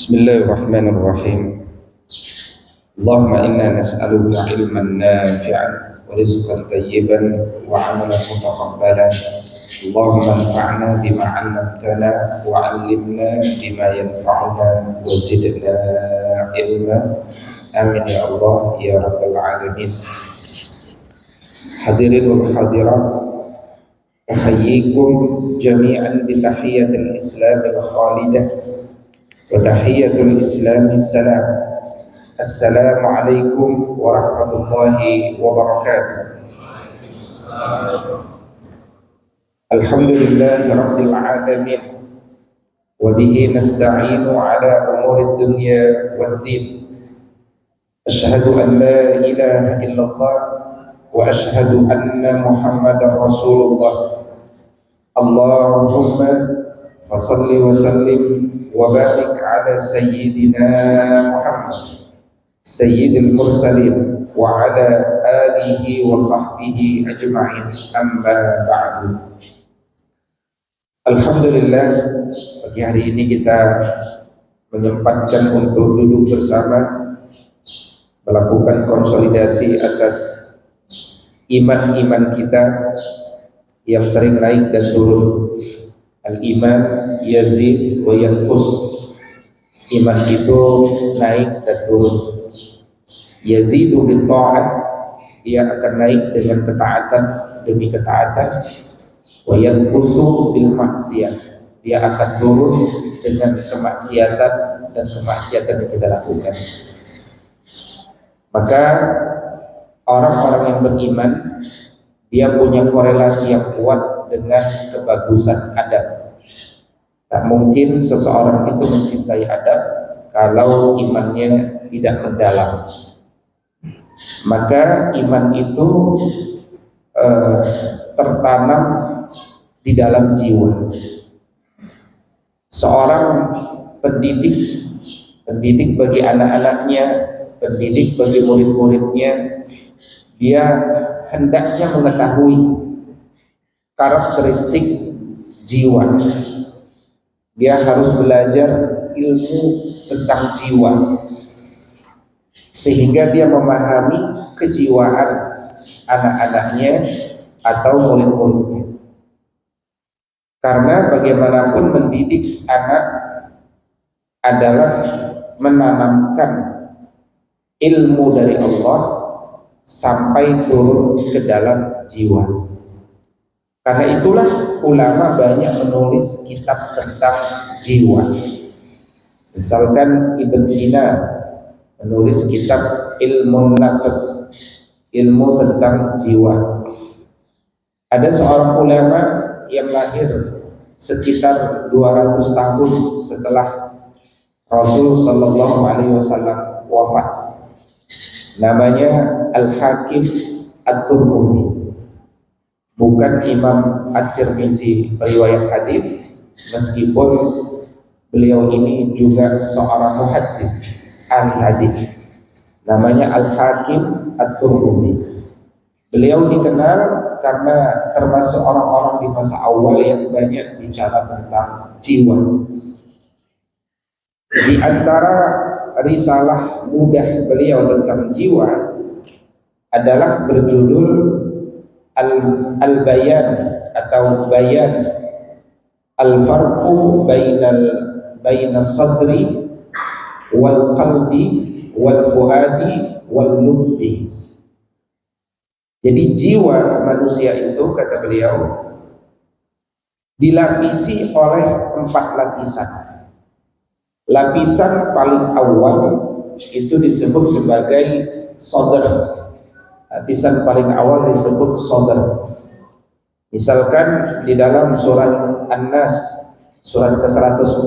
Bismillahirrahmanirrahim. Allahumma inna nas'aluka ilman nafi'an wa rizqan tayyiban wa amalan mutaqabbalan. Allahumma anfa'na bima 'allamtana wa 'allimna bima yanfa'una wa zidna ilma. Amin ya Allah ya rabbal alamin. Hadirin wal hadirat, uhayyikum jami'an bi tahiyyatil islamil khalidah wa tahiyyatul islami salam. Assalamualaikum warahmatullahi wabarakatuh. Alhamdulillahi rabbil alamin wa bihi nasta'inu ala umurid dunya waddin. Asyhadu an la ilaha illallah wa asyhadu anna Muhammadar Rasulullah. Allahumma fasalli wa sallim wa barik ala sayyidina Muhammad sayyidil mursalin wa ala alihi wa sahbihi ajma'in, amma ba'du. Alhamdulillah, pagi hari ini kita menyempatkan untuk duduk bersama melakukan konsolidasi atas iman-iman kita yang sering naik dan turun. Al-iman yazid wa yanqus. Iman itu naik dan turun. Yazidu bil ta'ah, dia akan naik dengan ketaatan demi ketaatan. Wa yanqusu bil maksiyah, dia akan turun dengan kemaksiatan dan kemaksiatan yang kita lakukan. Maka orang-orang yang beriman, dia punya korelasi yang kuat dengan kebagusan adab. Tak mungkin seseorang itu mencintai adab kalau imannya tidak mendalam. Maka iman itu tertanam di dalam jiwa. Seorang pendidik bagi anak-anaknya, pendidik bagi murid-muridnya, dia hendaknya mengetahui karakteristik jiwa. Dia harus belajar ilmu tentang jiwa sehingga dia memahami kejiwaan anak-anaknya atau murid-muridnya. Karena bagaimanapun mendidik anak adalah menanamkan ilmu dari Allah sampai turun ke dalam jiwa. Karena itulah ulama banyak menulis kitab tentang jiwa. Misalkan Ibn Sina menulis kitab Ilmu Nafas, ilmu tentang jiwa. Ada seorang ulama yang lahir sekitar 200 tahun setelah Rasul sallallahu alaihi wasallam wafat. Namanya Al-Hakim At-Tirmidzi. Bukan Imam At-Tirmidzi periwayat hadis, meskipun beliau ini juga seorang muhaddis, ahli hadis. Namanya Al-Hakim At-Tirmidzi. Beliau dikenal karena termasuk orang-orang di masa awal yang banyak bicara tentang jiwa. Di antara risalah mudah beliau tentang jiwa adalah berjudul Al-Bayan atau Bayan Al-Farqu Bainas Sadri wal Qalbi wal Fuadi wal Lubdi. Jadi jiwa manusia itu, kata beliau, dilapisi oleh 4 lapisan. Lapisan paling awal itu disebut sebagai sadr. Lapisan paling awal disebut sadr. Misalkan di dalam surat An-Nas surat ke-114,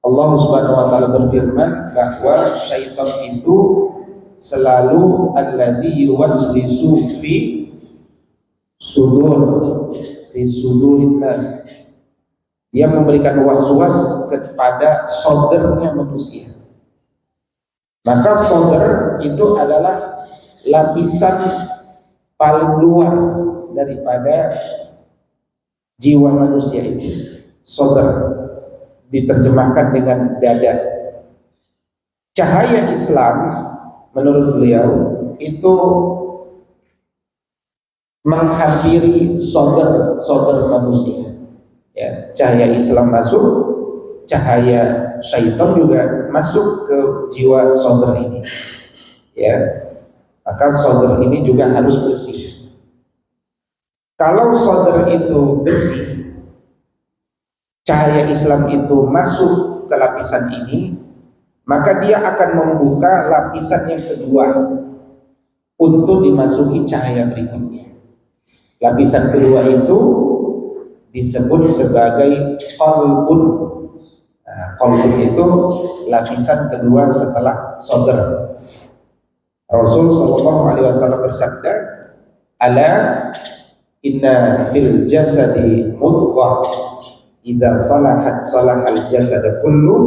Allah Subhanahu wa taala berfirman bahwa syaitan itu selalu alladzi yuwaswisu fi sudurin nas. Dia memberikan waswas kepada sadrnya manusia. Maka sadr itu adalah lapisan paling luar daripada jiwa manusia itu, sadr. diterjemahkan dengan dada. Cahaya Islam menurut beliau itu menghampiri sodar manusia. Ya, cahaya Islam masuk, cahaya syaitan juga masuk ke jiwa sodar ini. Ya, maka sodar ini juga harus bersih. Kalau sodar itu bersih, cahaya Islam itu masuk ke lapisan ini, maka dia akan membuka lapisan yang kedua untuk dimasuki cahaya berikutnya. Lapisan kedua itu disebut sebagai qalbun. Nah, qalbun itu lapisan kedua setelah sodar. Rasul sallallahu alaihi wasallam bersabda, "Ala inna fil jasadi mudghah, idza salahat salahal jasad kullu,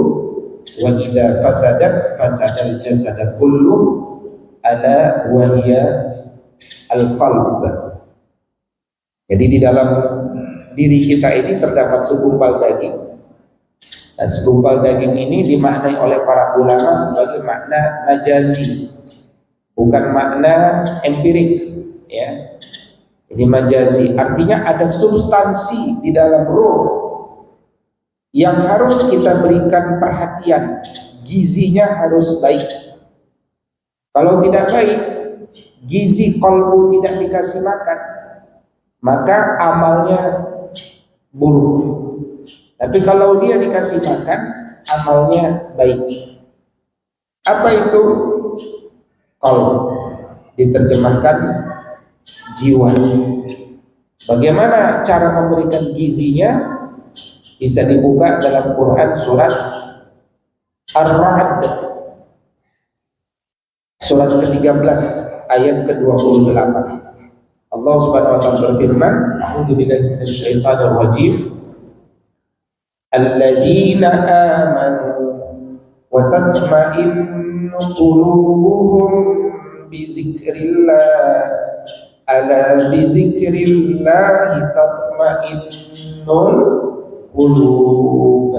wa idza fasadat fasadal jasad kullu, ala wa hiya al-qalb." Jadi di dalam diri kita ini terdapat segumpal daging. Nah, segumpal daging ini dimaknai oleh para ulama sebagai makna majazi, bukan makna empirik, ya. Jadi majazi artinya ada substansi di dalam ruh yang harus kita berikan perhatian, gizinya harus baik. Kalau tidak baik, gizi qalbu tidak dikasih makan, maka amalnya buruk. Tapi kalau dia dikasih makan, amalnya baik. Apa itu? Qalb diterjemahkan jiwa. Bagaimana cara memberikan gizinya? Bisa dibuka dalam Quran surat Ar-Ra'd, surat ke-13 ayat ke-28. Allah Subhanahu wa taala berfirman, "A'udzubillahi minasyaitonir rajim. Alladzina amanu wa tatma'innu qulubuhum bi dzikrillah. Ala bi dzikrillah tatma'innul qulub."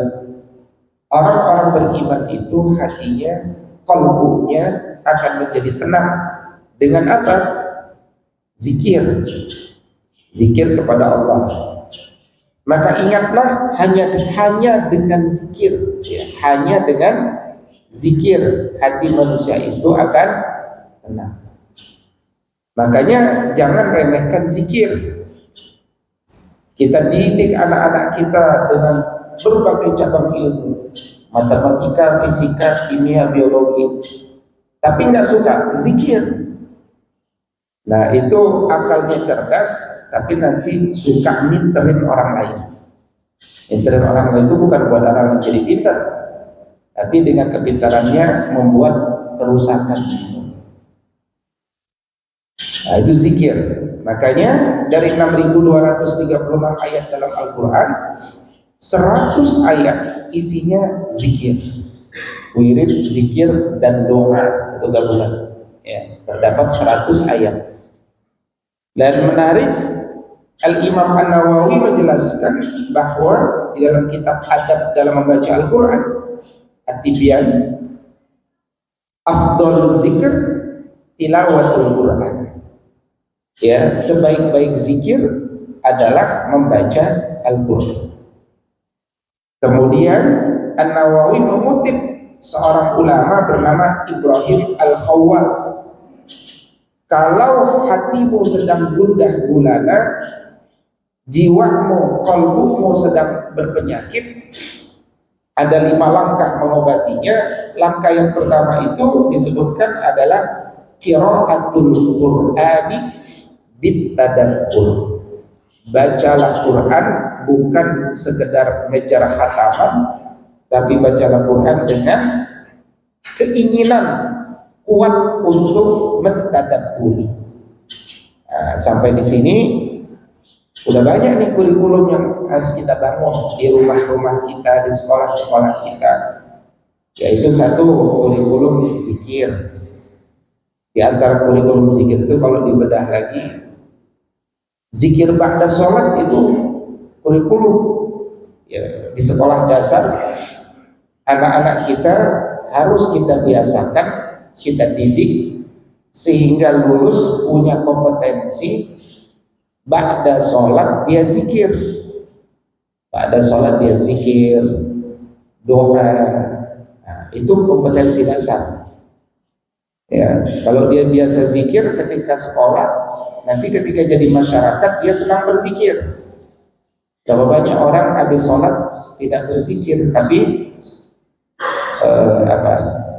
Orang-orang beriman itu hatinya, qalbunya akan menjadi tenang dengan apa? Zikir, zikir kepada Allah. Maka ingatlah hanya dengan zikir, ya, hanya dengan zikir hati manusia itu akan tenang. Makanya jangan remehkan zikir. Kita didik anak-anak kita dengan berbagai cabang ilmu, matematika, fisika, kimia, biologi, tapi nggak suka zikir. Nah, itu akalnya cerdas, tapi nanti suka minterin orang lain. Minterin orang lain itu bukan buat orang yang jadi pintar, tapi dengan kepintarannya membuat kerusakan. Nah, itu zikir. Makanya dari 6.236 ayat dalam Al-Quran, 100 ayat isinya zikir, wirid, zikir, dan doa, itu gabungan. Ya, terdapat 100 ayat. Dan menarik, Al-Imam An-Nawawi menjelaskan bahwa di dalam kitab adab dalam membaca Al-Quran, At-Tibyan, afdhalul zikr tilawatul Quran. Ya, sebaik-baik zikir adalah membaca Al-Quran. Kemudian An-Nawawi mengutip seorang ulama bernama Ibrahim Al-Khawwas. Kalau hatimu sedang gundah gulana, jiwamu, qalbumu sedang berpenyakit, ada 5 langkah mengobatinya. Langkah yang pertama itu disebutkan adalah qiraatul Qur'ani bitadabbur. Bacalah Quran bukan sekedar ngejar khataman, tapi bacalah Quran dengan keinginan kuat untuk mentadabburi. Nah, sampai di sini udah banyak nih kurikulum yang harus kita bangun di rumah-rumah kita, di sekolah-sekolah kita. Yaitu satu, kurikulum zikir. Di antara kurikulum zikir itu kalau dibedah lagi, zikir ba'da sholat itu kurikulum. Ya, di sekolah dasar anak-anak kita harus kita biasakan, kita didik sehingga lulus punya kompetensi. Ba'da sholat dia zikir, ba'da sholat dia zikir, doa. Nah, itu kompetensi dasar. Ya, kalau dia biasa zikir ketika sekolah, nanti ketika jadi masyarakat dia senang berzikir. Berapa banyak orang habis sholat tidak berzikir, tapi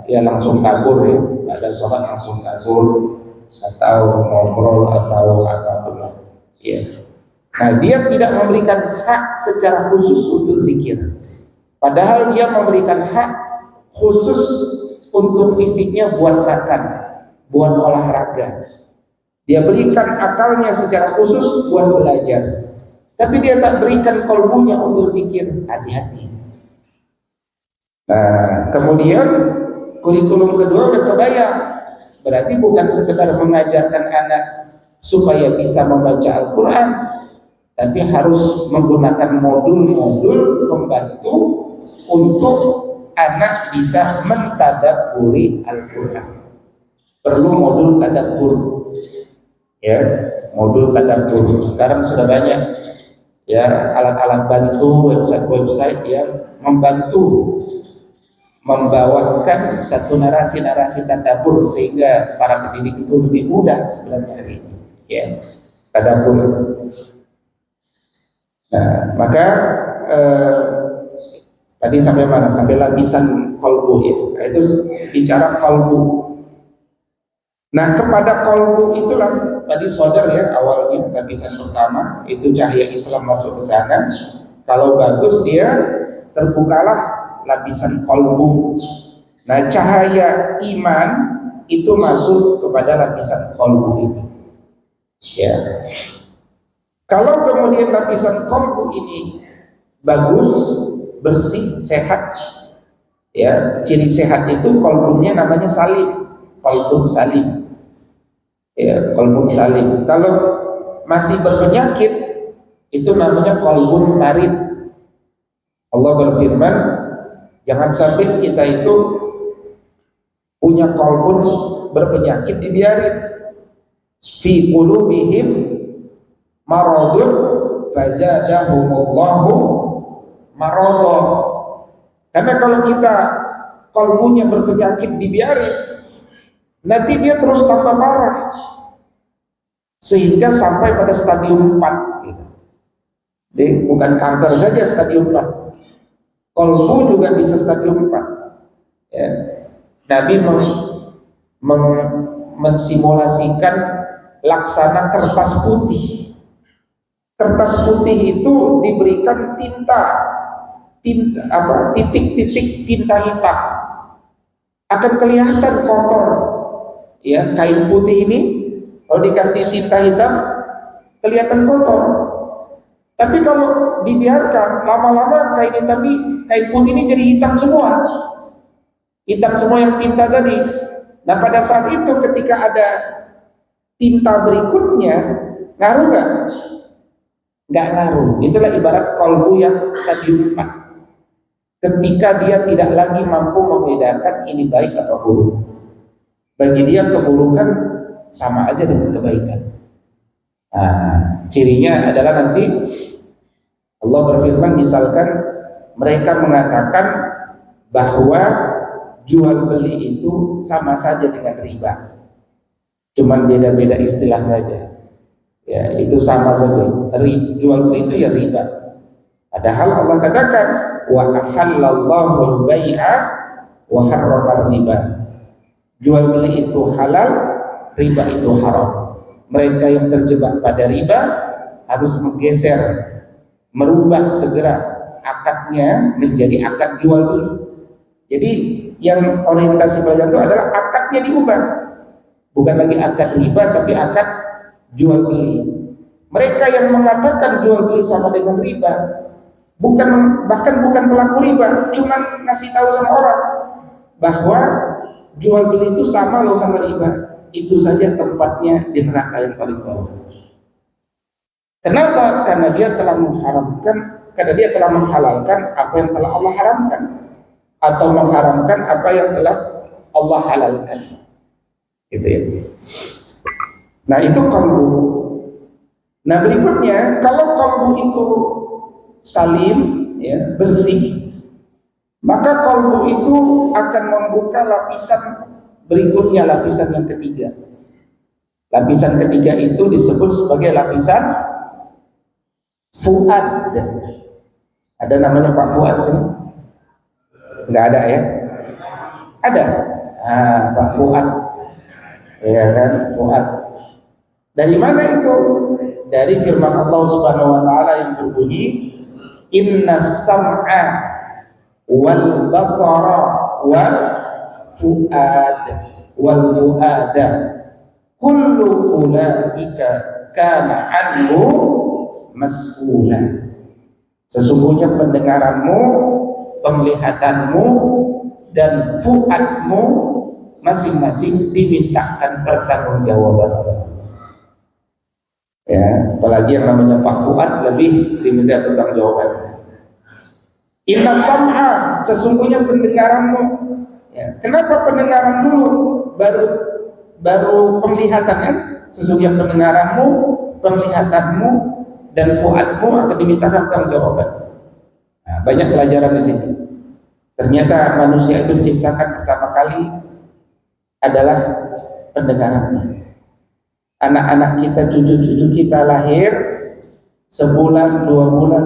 ya langsung kabur ya, ba'da sholat langsung kabur atau ngobrol atau apapun lah. Ya. Nah, dia tidak memberikan hak secara khusus untuk zikir. Padahal dia memberikan hak khusus untuk fisiknya buat makan, buat olahraga. Dia berikan akalnya secara khusus buat belajar. Tapi dia tak berikan kalbunya untuk zikir. Hati-hati. Nah, kemudian kurikulum kedua udah kebayang. Berarti bukan sekedar mengajarkan anak supaya bisa membaca Al-Quran, tapi harus menggunakan modul-modul pembantu untuk anak bisa mentadabburi Al-Quran. Perlu modul tadabbur, ya, modul tadabbur. Sekarang sudah banyak ya alat-alat bantu, website-website yang membantu membawakan satu narasi-narasi tadabbur sehingga para pendidik itu lebih mudah sebenarnya hari ini. Ya, tadabbur. Nah, maka tadi sampai mana? Sampai lapisan kolbu ya. Nah, itu bicara kolbu. Nah, kepada kolbu itulah tadi sodar ya awalnya lapisan pertama itu cahaya Islam masuk ke sana. Kalau bagus dia terbukalah lapisan kolbu. Nah, cahaya iman itu masuk kepada lapisan kolbu ini. Ya, kalau kemudian lapisan kolbu ini bagus, bersih, sehat, ya, ciri sehat itu kolbunya namanya salim, kolbun salim, ya, kolbun salim. Kalau masih berpenyakit itu namanya kolbun marid. Allah berfirman, jangan sampai kita itu punya kolbun berpenyakit dibiarin. Fi qulubihim maradun fazadahumullahu marada. Karena kalau kita kolbunya berpenyakit dibiarin, nanti dia terus tambah parah sehingga sampai pada stadium 4 gitu. Jadi bukan kanker saja stadium 4, kolbu juga bisa stadium 4 ya. Nabi mensimulasikan laksana kertas putih. Kertas putih itu diberikan titik-titik tinta hitam. Akan kelihatan kotor. Ya, kain putih ini kalau dikasih tinta hitam kelihatan kotor. Tapi kalau dibiarkan lama-lama kain putih ini jadi hitam semua. Hitam semua yang tinta tadi. Nah, pada saat itu ketika ada tinta berikutnya, ngaruh nggak? Nggak ngaruh. Itulah ibarat kolbu yang stadium 4. Ketika dia tidak lagi mampu membedakan ini baik atau buruk. Bagi dia keburukan sama aja dengan kebaikan. Nah, cirinya adalah nanti Allah berfirman, misalkan mereka mengatakan bahwa jual beli itu sama saja dengan riba. Cuman beda-beda istilah saja. Ya, itu sama saja. Jual beli itu ya riba. Padahal Allah katakan wa ahallallahu al-bai'a wa harrama riba. Jual beli itu halal, riba itu haram. Mereka yang terjebak pada riba harus menggeser, merubah segera akadnya menjadi akad jual beli. Jadi yang orientasi belajar itu adalah akadnya diubah. Bukan lagi akad riba tapi akad jual beli. Mereka yang mengatakan jual beli sama dengan riba, bahkan bukan pelaku riba, cuman ngasih tahu sama orang bahwa jual beli itu sama loh sama riba. Itu saja tempatnya di neraka yang paling bawah. Kenapa? Karena dia telah mengharamkan Karena dia telah menghalalkan apa yang telah Allah haramkan, atau mengharamkan apa yang telah Allah halalkan. Gitu ya. Nah, itu kalbu. Nah, berikutnya, kalau kalbu itu salim, ya, bersih, maka kalbu itu akan membuka lapisan berikutnya, lapisan yang ketiga. Lapisan ketiga itu disebut sebagai lapisan fuad. Ada namanya Pak Fuad sini? Enggak ada ya? Ada. Pak Fuad. Ya kan, Fuad. Dari mana itu? Dari firman Allah Subhanahu wa taala yang berbunyi, "Innas sam'a wal basara wal fuada kullu ulaika kana anhu mas'ula." Sesungguhnya pendengaranmu, penglihatanmu, dan fuadmu masing-masing dimintakan pertanggungjawaban oleh Allah. Ya, apalagi yang namanya Pak Fuad lebih diminta pertanggungjawaban. Inna sam'a, sesungguhnya pendengaranmu. Ya, kenapa pendengaran dulu baru penglihatan kan? Sesungguhnya pendengaranmu, penglihatanmu, dan fuadmu akan dimintakan pertanggungjawaban. Nah, banyak pelajaran di sini. Ternyata manusia itu diciptakan pertama kali adalah pendengarannya. Anak-anak kita, cucu-cucu kita lahir sebulan, 2 bulan,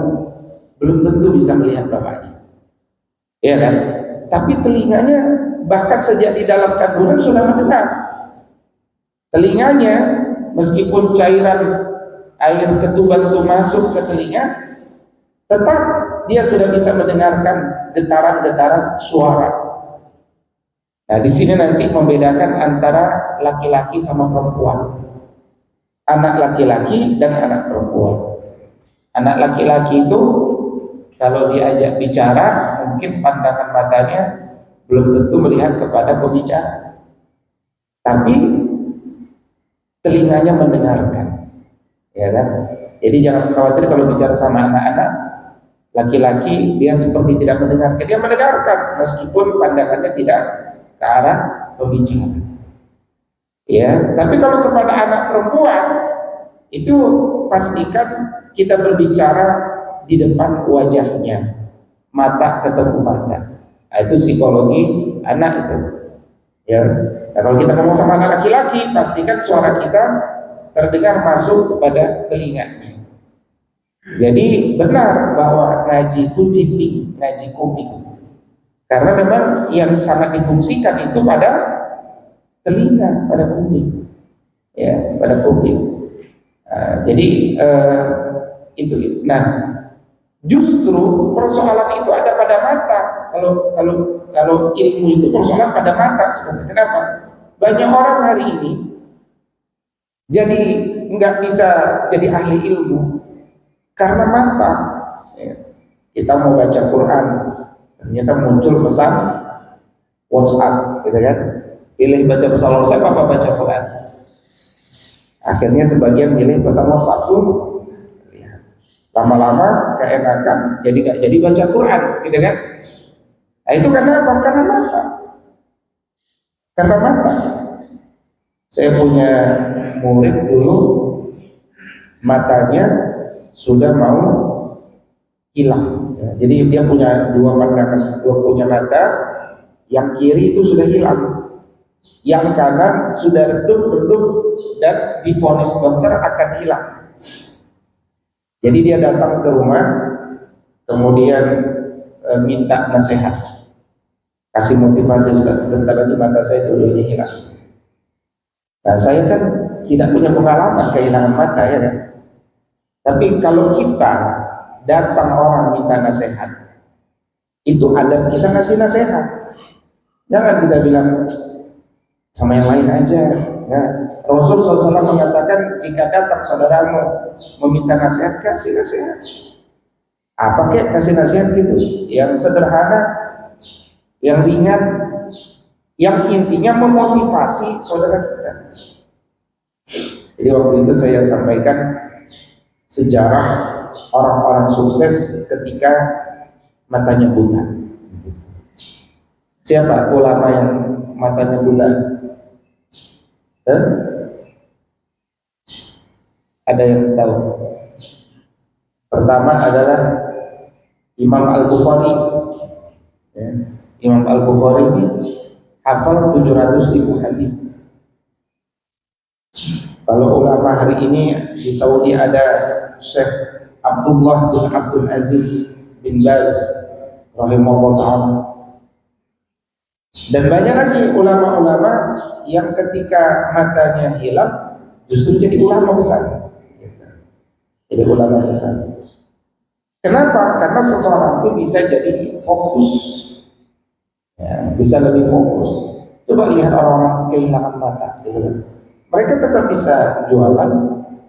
belum tentu bisa melihat bapaknya, ya kan? Tapi telinganya bahkan sejak di dalam kandungan sudah mendengar. Telinganya, meskipun cairan air ketuban itu masuk ke telinga, tetap dia sudah bisa mendengarkan getaran-getaran suara. Nah, di sini nanti membedakan antara laki-laki sama perempuan. Anak laki-laki dan anak perempuan. Anak laki-laki itu kalau diajak bicara, mungkin pandangan matanya belum tentu melihat kepada pembicara, tapi telinganya mendengarkan, ya kan? Jadi jangan khawatir kalau bicara sama anak-anak laki-laki dia seperti tidak mendengarkan. Dia mendengarkan meskipun pandangannya tidak ke arah pembicara. Ya, tapi kalau kepada anak perempuan itu pastikan kita berbicara di depan wajahnya, mata ketemu mata. Nah, itu psikologi anak itu. Ya, nah, kalau kita ngomong sama anak laki-laki, pastikan suara kita terdengar masuk kepada telinganya. Jadi benar bahwa ngaji itu ciping, ngaji kuping. Karena memang yang sangat difungsikan itu pada telinga, pada kuping, ya, pada kuping. Jadi itu. Nah, justru persoalan itu ada pada mata. Kalau ilmu itu persoalan pada mata sebenarnya. Kenapa? Banyak orang hari ini jadi nggak bisa jadi ahli ilmu karena mata. Ya. Kita mau baca Quran, ternyata muncul pesan WhatsApp, gitu kan? Pilih baca pesan WhatsApp apa baca Quran. Akhirnya sebagian milih pesan WhatsApp pun. Lama-lama keenakan, jadi nggak jadi baca Quran, gitu kan? Nah, itu karena apa? Karena mata. Karena mata. Saya punya murid dulu, matanya sudah mau hilang. Ya, jadi dia punya dua pandangan, punya mata, yang kiri itu sudah hilang, yang kanan sudah redup dan divonis dokter akan hilang. Jadi dia datang ke rumah, kemudian minta nasihat, kasih motivasi, Ustaz, bentar lagi mata saya dulunya hilang. Nah, saya kan tidak punya pengalaman kehilangan mata, ya kan? Tapi kalau kita datang orang minta nasihat, itu adab kita ngasih nasihat. Jangan kita bilang sama yang lain aja. Ya. Rasul SAW mengatakan, jika datang saudaramu meminta nasihat, kasih nasihat. Apa kek kasih nasihat gitu? Yang sederhana, yang ringan, yang intinya memotivasi saudara kita. Jadi waktu itu saya sampaikan sejarah orang-orang sukses ketika matanya buta. Siapa ulama yang matanya buta? Ada yang tahu? Pertama adalah Imam Al-Bukhari. Ya. Imam Al-Bukhari ini hafal 700.000 hadis. Kalau ulama hari ini di Saudi ada Syekh Abdullah bin Abdul Aziz bin Baz rahimahullah ta'ala. Dan banyak lagi ulama-ulama yang ketika matanya hilang justru jadi ulama besar. Jadi ulama besar. Kenapa? Karena seseorang itu bisa jadi fokus, ya, bisa lebih fokus. Coba lihat orang-orang kehilangan mata, gitu kan? Mereka tetap bisa jualan,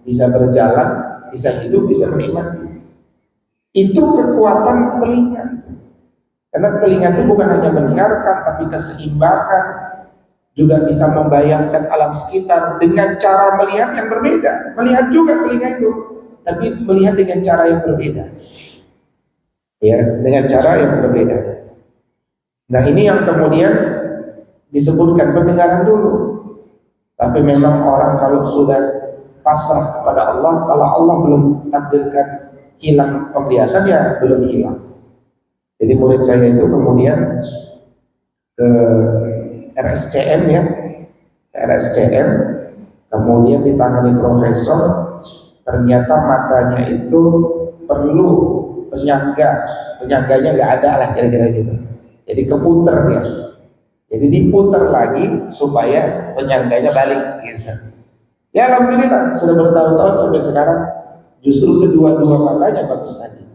bisa berjalan, bisa hidup, bisa menikmati. Itu kekuatan telinga. Karena telinga itu bukan hanya mendengarkan, tapi keseimbangan, juga bisa membayangkan alam sekitar dengan cara melihat yang berbeda. Melihat juga telinga itu, tapi melihat dengan cara yang berbeda. Ya, dengan cara yang berbeda. Nah, ini yang kemudian disebutkan pendengaran dulu. Tapi memang orang kalau sudah pasrah kepada Allah, kalau Allah belum takdirkan hilang penglihatan, ya belum hilang. Jadi murid saya itu kemudian ke RSCM, ya, ke RSCM, kemudian ditangani profesor. Ternyata matanya itu perlu penyangganya nggak ada lah, kira-kira gitu. Jadi keputer dia, jadi diputer lagi supaya penyangganya balik gitu. Ya alhamdulillah sudah bertahun-tahun sampai sekarang justru kedua-dua matanya bagus lagi.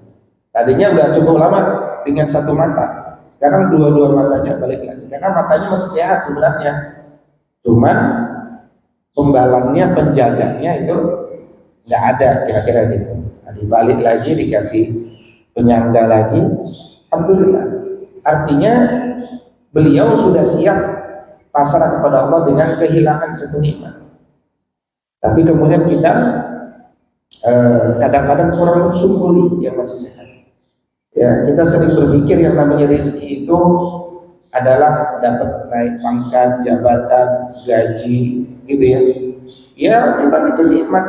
Tadinya udah cukup lama dengan satu mata, sekarang dua-dua matanya balik lagi karena matanya masih sehat sebenarnya, cuman pembalangnya, penjaganya itu nggak ada, kira-kira gitu. Nah, dibalik lagi, dikasih penyangga lagi, alhamdulillah. Artinya beliau sudah siap pasrah kepada Allah dengan kehilangan satu nikmat. Tapi kemudian kita kadang-kadang kurang bersyukuri yang masih sehat. Ya, kita sering berpikir yang namanya rezeki itu adalah dapat naik pangkat, jabatan, gaji, gitu ya. Ya, memang itu nikmat.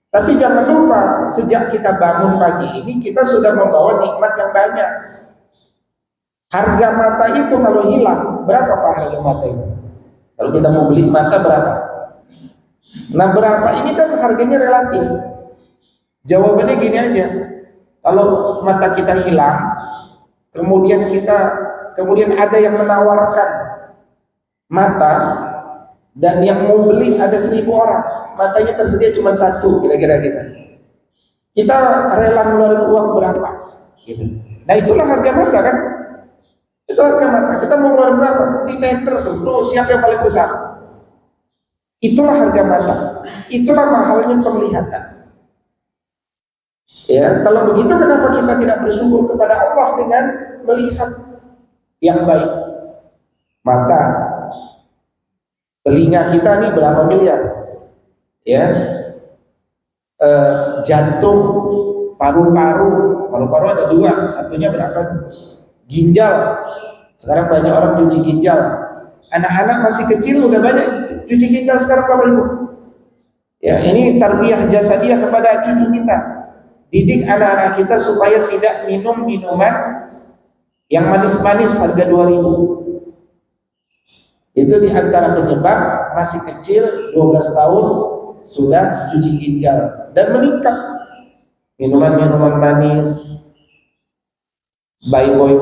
Tapi jangan lupa, sejak kita bangun pagi ini, kita sudah membawa nikmat yang banyak. Harga mata itu kalau hilang, berapa Pak harga mata itu? Kalau kita mau beli mata berapa? Nah, berapa ini kan harganya relatif. Jawabannya gini aja. Kalau mata kita hilang, kemudian ada yang menawarkan mata, dan yang mau beli ada 1.000 orang, matanya tersedia cuma satu, kira-kira gitu. Kita rela ngeluarin uang berapa? Gitu. Nah, itulah harga mata kan? Itu harga mata. Kita mau ngeluarin berapa? Di tender tuh, siapa yang paling besar? Itulah harga mata. Itulah mahalnya penglihatan. Ya, kalau begitu kenapa kita tidak bersyukur kepada Allah dengan melihat yang baik? Mata, telinga kita nih berapa miliar? Ya, jantung, paru-paru ada 2, satunya berapa? Ginjal. Sekarang banyak orang cuci ginjal. Anak-anak masih kecil udah banyak cuci ginjal sekarang, Bapak Ibu. Ya, ini tarbiyah jasadiyah kepada cucu kita. Didik anak-anak kita supaya tidak minum minuman yang manis-manis harga 2.000. Itu diantara penyebab masih kecil 12 tahun sudah cuci ginjal dan meningkat. Minuman-minuman manis, boy,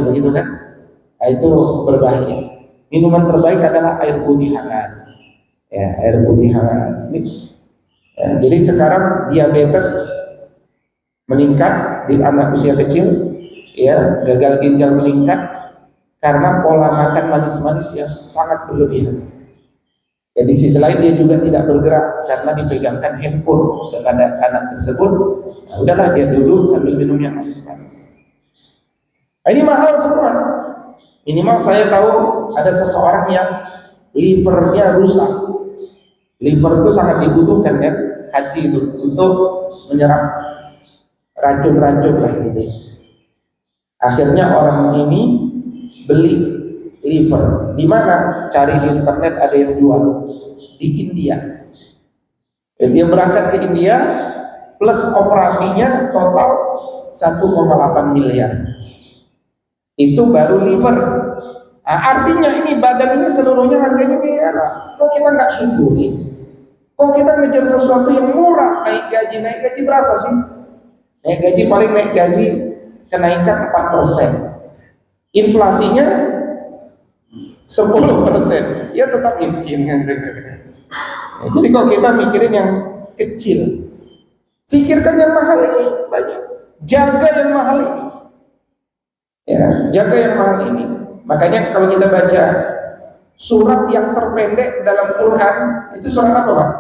begitu kan? Nah, itu berbahaya. Minuman terbaik adalah air putih hangat. Ya, air putih hangat. Ya, jadi sekarang diabetes meningkat di anak usia kecil, ya, gagal ginjal meningkat karena pola makan manis-manis yang sangat berlebihan. Ya, di sisi lain dia juga tidak bergerak karena dipegangkan handphone kepada anak tersebut. Nah, udahlah dia duduk sambil minum yang manis-manis. Nah, ini mahal semua. Minimal saya tahu ada seseorang yang livernya rusak. Liver itu sangat dibutuhkan kan, hati itu untuk menyerap racun-racun lah gitu ya. Akhirnya orang ini beli liver. Di mana? Cari di internet ada yang jual. Di India. Dan dia berangkat ke India plus operasinya total 1,8 miliar. Itu baru liver. Nah, artinya ini badan ini seluruhnya harganya miliaran. Kok kita nggak syukuri? Kok kita ngejar sesuatu yang murah? Naik gaji berapa sih? Naik gaji paling naik gaji kenaikan 4%. Inflasinya 10%. Ya tetap miskin kan. Jadi kalau kita mikirin yang kecil, pikirkan yang mahal ini banyak. Jaga yang mahal ini. Ya, jaga yang mahal ini. Makanya kalau kita baca surat yang terpendek dalam Quran itu surat apa, Pak?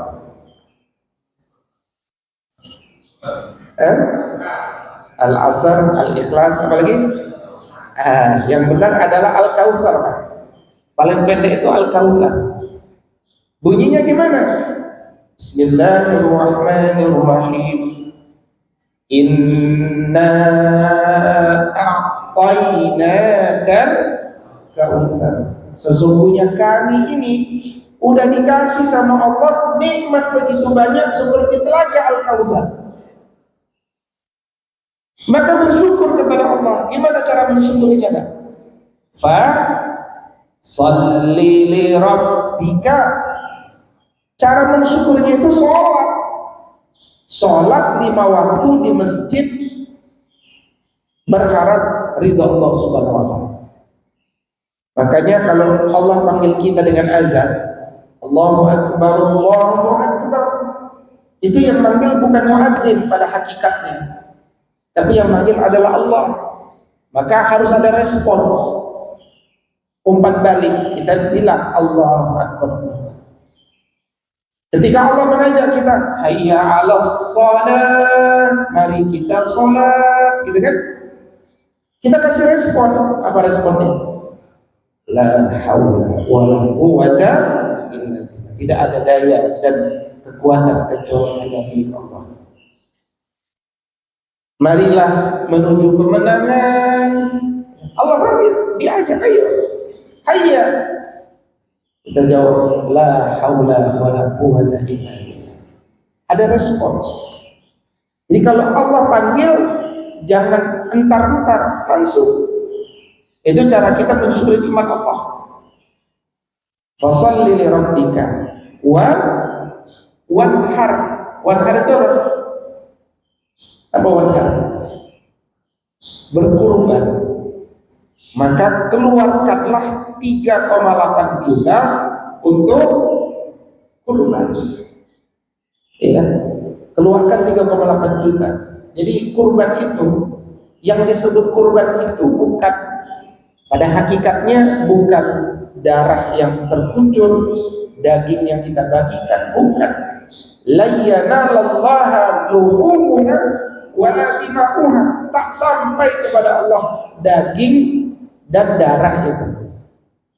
Al-Asr, Al-Ikhlas, apa lagi? Yang benar adalah Al-Kautsar, Pak. Paling pendek itu Al-Kautsar. Bunyinya gimana? Bismillahirrahmanirrahim. Inna a'tainakal kautsar. Sesungguhnya kami ini udah dikasih sama Allah nikmat begitu banyak seperti telaga Al-Kautsar. Maka bersyukur kepada Allah. Gimana cara mensyukurinya, Pak? Fa sholli li rabbika. Cara mensyukurinya itu sholat. Sholat 5 waktu di masjid, berharap ridha Allah Subhanahu wa ta'ala. Makanya kalau Allah panggil kita dengan azan, Allahu Akbar, Allahu Akbar, itu yang manggil bukan muazzin pada hakikatnya, tapi yang manggil adalah Allah. Maka harus ada respons, umpan balik. Kita bilang Allahu Akbar. Ketika Allah mengajak kita, hayya 'alas shalah, mari kita salat, gitu kan? Kita kasih respon. Apa responnya? La haula wala quwata illa billah. Tidak ada daya dan kekuatan kecuali hanya milik Allah. Marilah menuju kemenangan. Allah panggil, diajak, ayo. Hayya. Kita jawab la haula wala quwata illa billah. Ada respons. Jadi kalau Allah panggil, jangan entar-entar, langsung. Itu cara kita mensyukuri nikmat Allah. Fasholli li rabbika wanhar. Wanhar itu apa? Apa wanhar? Berkurban. Maka keluarkanlah 3,8 juta untuk kurban. Ya, keluarkan 3,8 juta. Jadi kurban itu, yang disebut kurban itu bukan, pada hakikatnya bukan darah yang terkucur, daging yang kita bagikan, bukan. La yanalallaha luhumuha wala dima'uha. Tak sampai kepada Allah daging dan darah itu.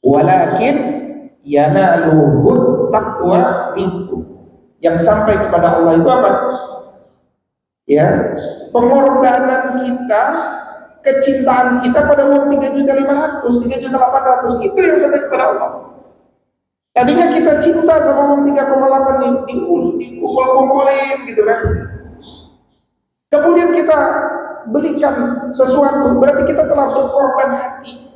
Walakin yanaluhu taqwa minkum. Yang sampai kepada Allah itu apa? Ya, pengorbanan kita, kecintaan kita pada uang 3.500.000, 3.800.000 itu yang sampai kepada Allah. Tadinya kita cinta sama uang 3,8 ini, dikumpul-kumpulin gitu kan. Kemudian kita belikan sesuatu, berarti kita telah berkorban hati.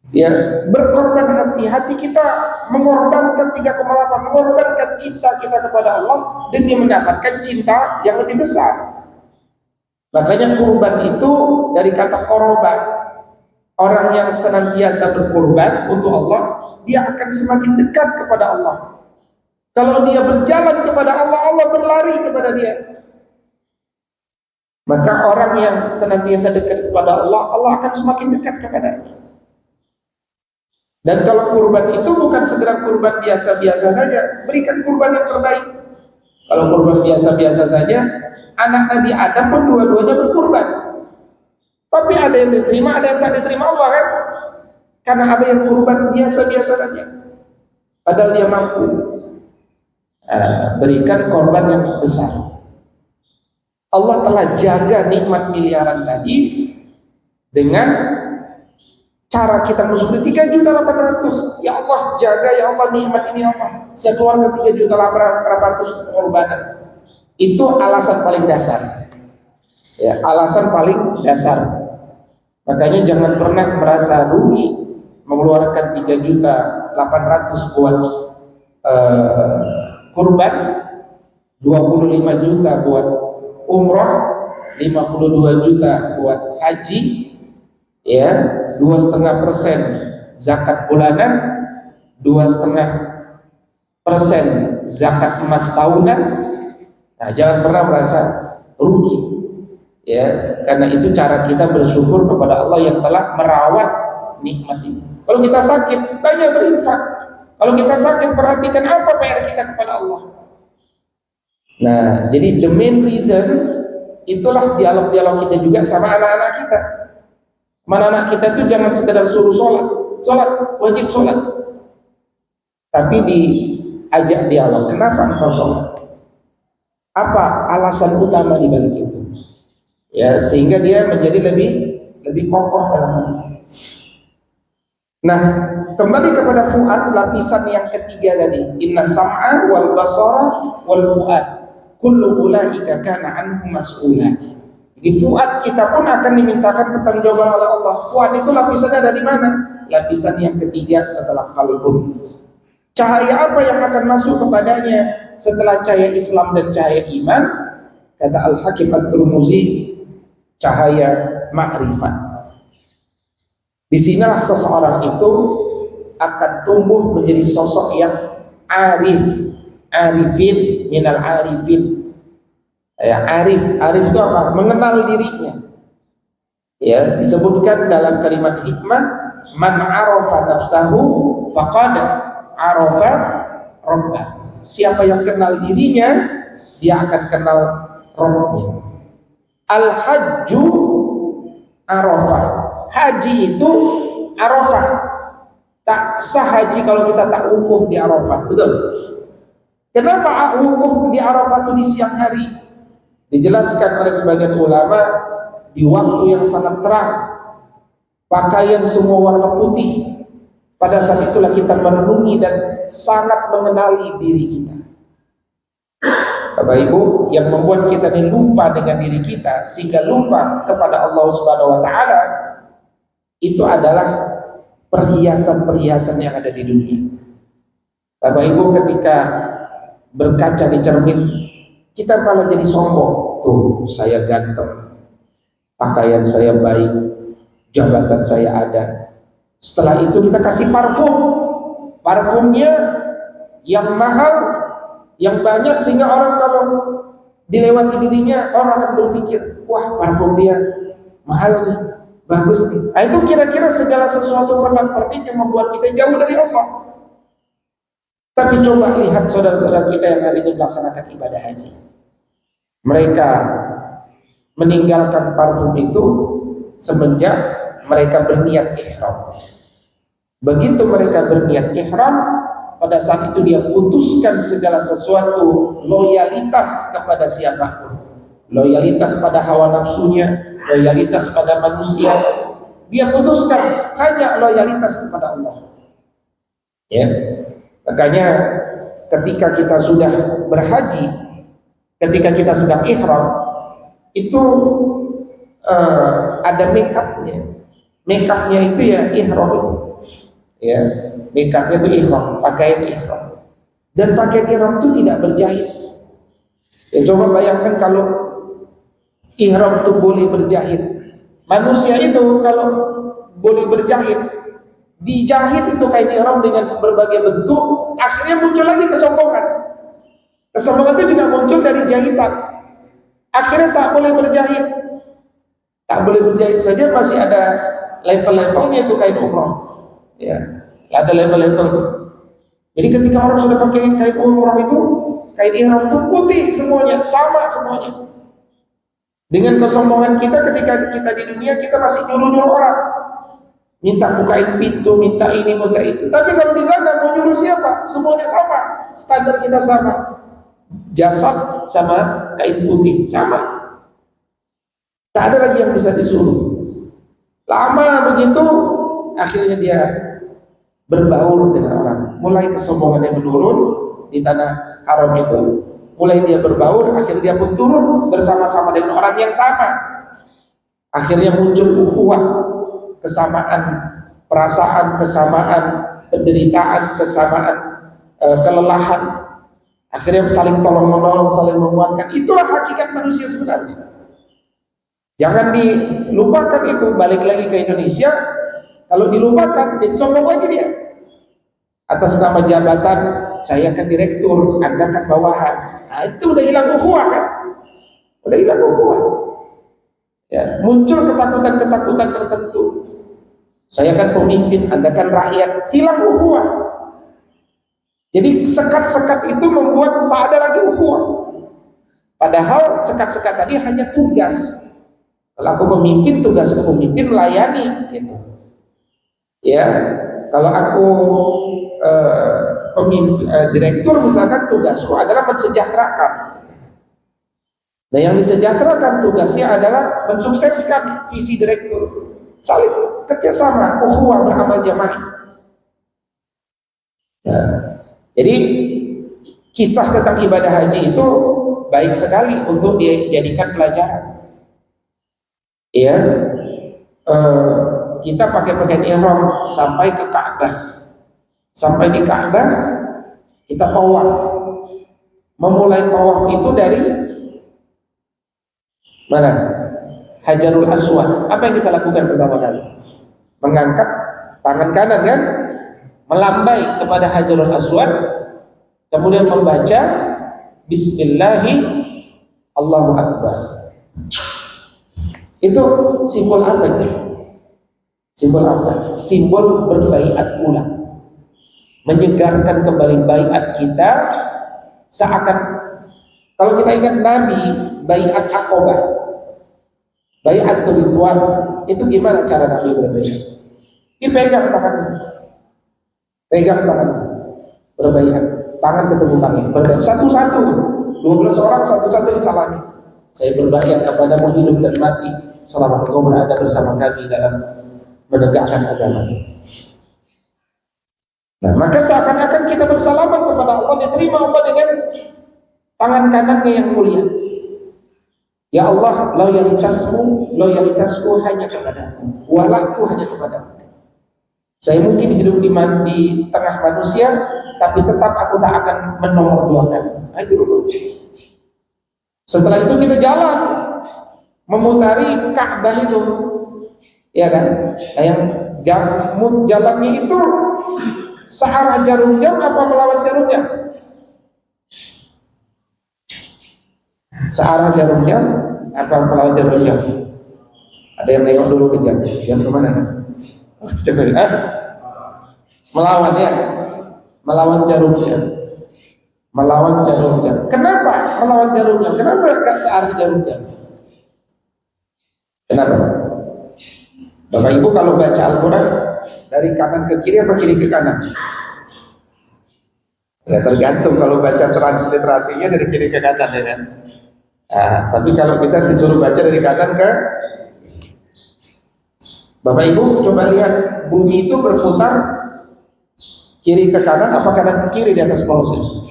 Ya, berkorban hati kita mengorbankan 3,8, mengorbankan cinta kita kepada Allah demi mendapatkan cinta yang lebih besar. Makanya kurban itu dari kata korban. Orang yang senantiasa berkorban untuk Allah, dia akan semakin dekat kepada Allah. Kalau dia berjalan kepada Allah, Allah berlari kepada dia. Maka orang yang senantiasa dekat kepada Allah, Allah akan semakin dekat kepadanya. Dan kalau kurban itu bukan segera kurban biasa-biasa saja, berikan kurban yang terbaik. Kalau kurban biasa-biasa saja, anak Nabi Adam pun dua-duanya berkurban. Tapi ada yang diterima, ada yang tak diterima Allah kan? Karena ada yang kurban biasa-biasa saja, padahal dia mampu berikan korban yang besar. Allah telah jaga nikmat miliaran tadi dengan cara kita bersyukur 3.800.000. Ya Allah, jaga ya Allah nikmat ini ya Allah. Saya keluarkan 3.800.000 pengorbanan. Itu alasan paling dasar. Ya, alasan paling dasar. Makanya jangan pernah merasa rugi mengeluarkan 3.800.000 buat kurban, 25 juta buat umrah, 52 juta buat haji, ya, 2,5% zakat bulanan, 2,5% zakat emas tahunan. Nah, jangan pernah merasa rugi, ya, karena itu cara kita bersyukur kepada Allah yang telah merawat nikmat ini. Kalau kita sakit, banyak berinfak. Kalau kita sakit, perhatikan apa PR kita kepada Allah. Nah, jadi the main reason itulah dialog-dialog kita juga sama anak-anak kita. Anak-anak kita itu jangan sekedar suruh sholat, wajib sholat, tapi diajak dialog. Kenapa engkau sholat? Apa alasan utama di balik itu? Ya, sehingga dia menjadi lebih kokoh dalam hal ini. Nah, kembali kepada fuad, lapisan yang ketiga tadi, inna sam'a wal basara wal fuad kullu ulaika kana anhu mas'ula. Jadi fuad kita pun akan dimintakan pertanggungjawaban oleh Allah. Fuad itu lapisannya dari mana? Lapisan yang ketiga setelah qalbun. Cahaya apa yang akan masuk kepadanya setelah cahaya Islam dan cahaya iman? Kata Al-Hakim At-Tirmizi, cahaya ma'rifat. Disinilah seseorang itu akan tumbuh menjadi sosok yang arifin minal arifin. Ya, arif itu apa? Mengenal dirinya. Ya, disebutkan dalam kalimat hikmah, man arafa nafsahu faqad arafa rabbah. Siapa yang kenal dirinya, dia akan kenal Rabbnya. Al-hajju arafah. Haji itu Arafah. Tak sah haji kalau kita tak wukuf di Arafah. Betul? Kenapa wukuf di Arafah itu di siang hari? Dijelaskan oleh sebagian ulama, di waktu yang sangat terang, pakaian semua warna putih. Pada saat itulah kita merenungi dan sangat mengenali diri kita. Bapak Ibu, yang membuat kita ini lupa dengan diri kita sehingga lupa kepada Allah Subhanahu wa taala, itu adalah perhiasan-perhiasan yang ada di dunia. Bapak Ibu, ketika berkaca di cermin, kita malah jadi sombong. Tuh, saya ganteng, pakaian saya baik, jabatan saya ada. Setelah itu kita kasih parfum, parfumnya yang mahal, yang banyak, sehingga orang kalau dilewati dirinya, orang akan berpikir, wah, parfum dia mahal nih, bagus nih. Nah, itu kira-kira segala sesuatu pernak-pernik yang membuat kita jauh dari Allah. Tapi coba lihat saudara-saudara kita yang hari ini melaksanakan ibadah haji. Mereka meninggalkan parfum itu semenjak mereka berniat ihram. Begitu mereka berniat ihram, pada saat itu dia putuskan segala sesuatu, loyalitas kepada siapapun, loyalitas pada hawa nafsunya, loyalitas pada manusia. Dia putuskan hanya loyalitas kepada Allah. Ya, makanya ketika kita sudah berhaji, ketika kita sedang ihram, itu ada makeupnya. Makeupnya itu ya ihram itu. Ya, makeupnya itu ihram, pakaian ihram. Dan pakaian ihram itu tidak berjahit. Ya, coba bayangkan kalau ihram itu boleh berjahit. Manusia itu kalau boleh berjahit, dijahit itu kain ihram dengan berbagai bentuk, akhirnya muncul lagi kesombongan. Kesombongan itu juga muncul dari jahitan. Akhirnya tak boleh berjahit. Tak boleh berjahit saja masih ada level-levelnya itu kain umrah. Ya, ada level-level. Jadi ketika orang sudah pakai kain umrah itu, kain ihram itu putih semuanya, sama semuanya. Dengan kesombongan kita ketika kita di dunia, kita masih nyuruh-nyuruh orang, minta bukain pintu, minta ini, minta itu. Tapi kalau di sana mau nyuruh siapa? Semuanya sama, standar kita sama, jasad sama kain putih sama. Tak ada lagi yang bisa disuruh. Lama begitu, akhirnya dia berbaur dengan orang. Mulai kesombongannya menurun di tanah haram itu. Mulai dia berbaur, akhirnya dia pun turun bersama-sama dengan orang yang sama. Akhirnya muncul ukhuwah, kesamaan perasaan, kesamaan penderitaan, kesamaan kelelahan. Akhirnya saling tolong menolong, saling menguatkan. Itulah hakikat manusia sebenarnya. Jangan dilupakan itu. Balik lagi ke Indonesia, kalau dilupakan jadi sombong lagi dia. Atas nama jabatan, saya kan direktur, Anda kan bawahan. Nah, itu udah hilang ukhuwah kan? Udah hilang ukhuwah. Ya, muncul ketakutan-ketakutan tertentu. Saya kan pemimpin, Anda kan rakyat. Hilang ukhuwah. Jadi sekat-sekat itu membuat tak ada lagi ukhuwah. Padahal sekat-sekat tadi hanya tugas. Kalau aku pemimpin, tugas kepemimpin melayani, gitu. Ya, kalau aku direktur misalkan, tugasku adalah mensejahterakan. Nah, yang disejahterakan tugasnya adalah mensukseskan visi direktur. Saling kerjasama, ukhuwah, beramal jamaah. Nah, jadi kisah tentang ibadah haji itu baik sekali untuk dijadikan pelajaran. Ya, kita pakai pakaian ihram sampai ke Ka'bah. Sampai di Ka'bah kita tawaf. Memulai tawaf itu dari mana? Hajarul Aswad. Apa yang kita lakukan pertama kali? Mengangkat tangan kanan kan? Melambai kepada Hajarul Aswad, kemudian membaca Bismillahi Allahu Akbar. Itu simbol apa itu? Simbol apa? Simbol berbaiat ulang. Menyegarkan kembali baiat kita, seakan, kalau kita ingat Nabi baiat Aqobah, baiat Ridwan, itu gimana cara Nabi berbaiat? Dipegang tangannya, pegang tangannya, berbaiat, tangan ketemu tangan, berbaiat satu-satu, 12 orang satu-satu disalami. Saya berbaiat kepadamu hidup dan mati selama engkau berada bersama kami dalam menegakkan agama. Nah, maka seakan-akan kita bersalaman kepada Allah, diterima Allah dengan tangan kanannya yang mulia. Ya Allah, loyalitasku hanya kepadamu, walaku hanya kepadamu. Saya mungkin hidup di tengah manusia, tapi tetap aku tak akan menomorduakan. Itu dulu. Setelah itu kita memutari Ka'bah itu, ya kan? Nah, yang jalannya itu searah jarum jam apa melawan jarum jam? Searah jarum jam apa melawan jarum jam? Ada yang nengok dulu ke jam. Jam kemana ya? Melawan ya? Melawan jarum jam. Melawan jarum jam. Kenapa melawan jarum jam? Kenapa gak searah jarum jam? Kenapa? Bapak Ibu kalau baca Al-Quran dari kanan ke kiri apa kiri ke kanan? Ya tergantung, kalau baca transliterasinya dari kiri ke kanan ya kan. Tapi kalau kita disuruh baca dari kanan ke, Bapak Ibu coba lihat, bumi itu berputar kiri ke kanan apa kanan ke kiri di atas polosnya?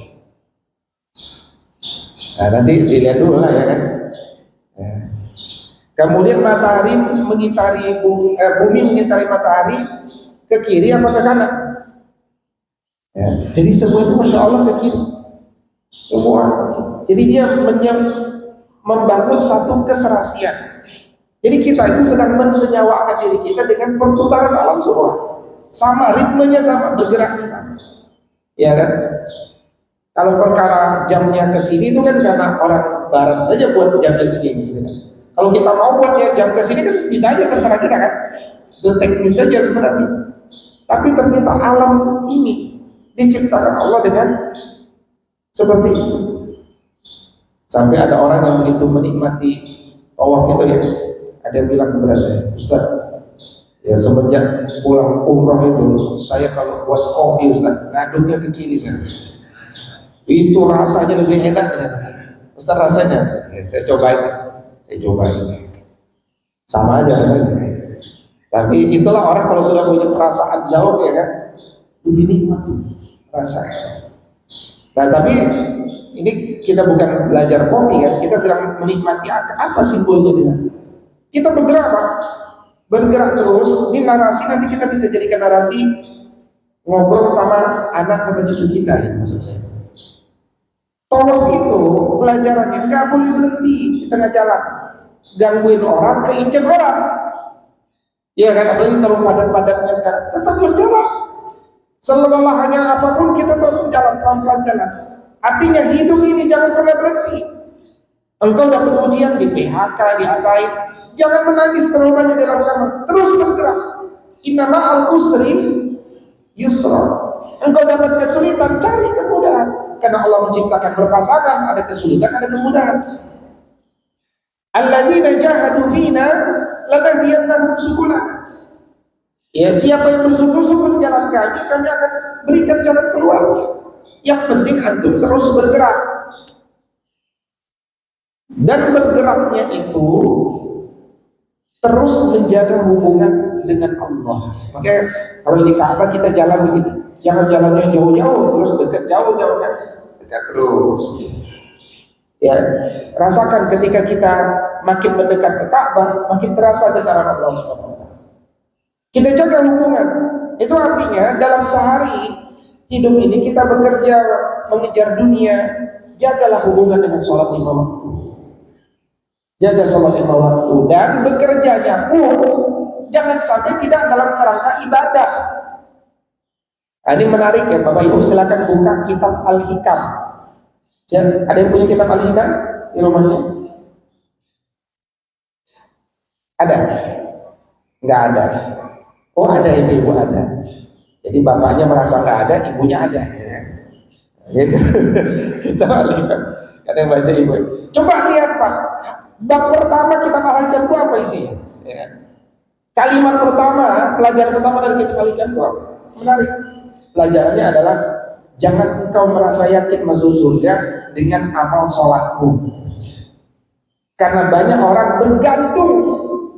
Nah, nanti dilihat dulu lah ya kan. Ya. Kemudian matahari mengitari bumi mengitari matahari ke kiri apa ke kanan? Ya. Jadi semua itu masya Allah ke kiri. Semua. Jadi dia membangun satu keserasian. Jadi kita itu sedang mensenyawakan diri kita dengan perputaran alam semua. Sama ritmenya, sama bergeraknya sama. Ya kan? Kalau perkara jamnya ke sini itu kan karena orang barat saja buat jamnya segini gitu kan. Kalau kita mau buatnya jam ke sini kan bisa aja, terserah kita kan. Itu teknis saja sebenarnya. Tapi ternyata alam ini diciptakan Allah dengan seperti itu. Sampai ada orang yang begitu menikmati tawaf itu ya, ada yang bilang kepada saya, Ustaz, ya semenjak pulang umroh itu saya kalau buat kopi Ustaz, ngaduknya ke kiri saya. Itu rasanya lebih enak ternyata. Ustaz rasanya, ya, saya cobain. sama aja rasanya. Tapi itulah orang kalau sudah punya perasaan jauh ya kan, lebih nikmat tuh rasanya. Nah tapi ini kita bukan belajar kopi kan, kita sedang menikmati apa simbolnya dengan kita bergerak Pak, bergerak terus. Ini narasi nanti kita bisa jadikan narasi ngobrol sama anak sama cucu kita ya maksud saya. Tawaf itu pelajarannya nggak boleh berhenti di tengah jalan, gangguin orang, keinjak orang. Iya kan, apalagi kalau padat-padatnya sekarang tetap berjalan. Selelahnya apapun kita tetap jalan, pelan-pelan jalan. Artinya hidup ini jangan pernah berhenti. Engkau dapat ujian di PHK, diapain, jangan menangis terlalu banyak dalam kamar, terus bergerak. Inna ma'al usri yusra. Engkau dapat kesulitan, cari kemudahan. Karena Allah menciptakan berpasangan, ada kesulitan, ada kemudahan. Alladzina jahadu fina lanahdiyannahum subulana. Ya, siapa yang bersungguh-sungguh di jalan kami akan berikan jalan keluarnya. Yang penting antum terus bergerak. Dan bergeraknya itu terus menjaga hubungan dengan Allah. Makanya kalau ini Ka'bah kita jalan begini, jangan jalannya jauh-jauh, terus dekat jauh-jauh kan, dekat terus. Ya, rasakan ketika kita makin mendekat ke Ka'bah, makin terasa getaran Allah Subhanahu wa taala. Kita jaga hubungan. Itu artinya dalam sehari hidup ini kita bekerja mengejar dunia, jagalah hubungan dengan sholat 5 waktu. Jaga sholat 5 waktu dan bekerjanya pun jangan sampai tidak dalam kerangka ibadah. Nah, ini menarik ya Bapak Ibu, silakan buka kitab Al-Hikam. Ada yang punya kitab Al-Hikam di rumahnya? Ada? Nggak ada. Oh ada, ibu ada. Jadi bapaknya merasa nggak ada, ibunya ada. Ya. Gitu. Kita Al-Hikam. Ada yang baca ibu. Coba lihat Pak. Bab pertama kitab Al-Hikam itu apa isinya? Ya. Kalimat pertama, pelajaran pertama dari kitab Al-Hikam itu apa? Menarik. Pelajarannya adalah jangan engkau merasa yakin masuk surga dengan amal sholatmu. Karena banyak orang bergantung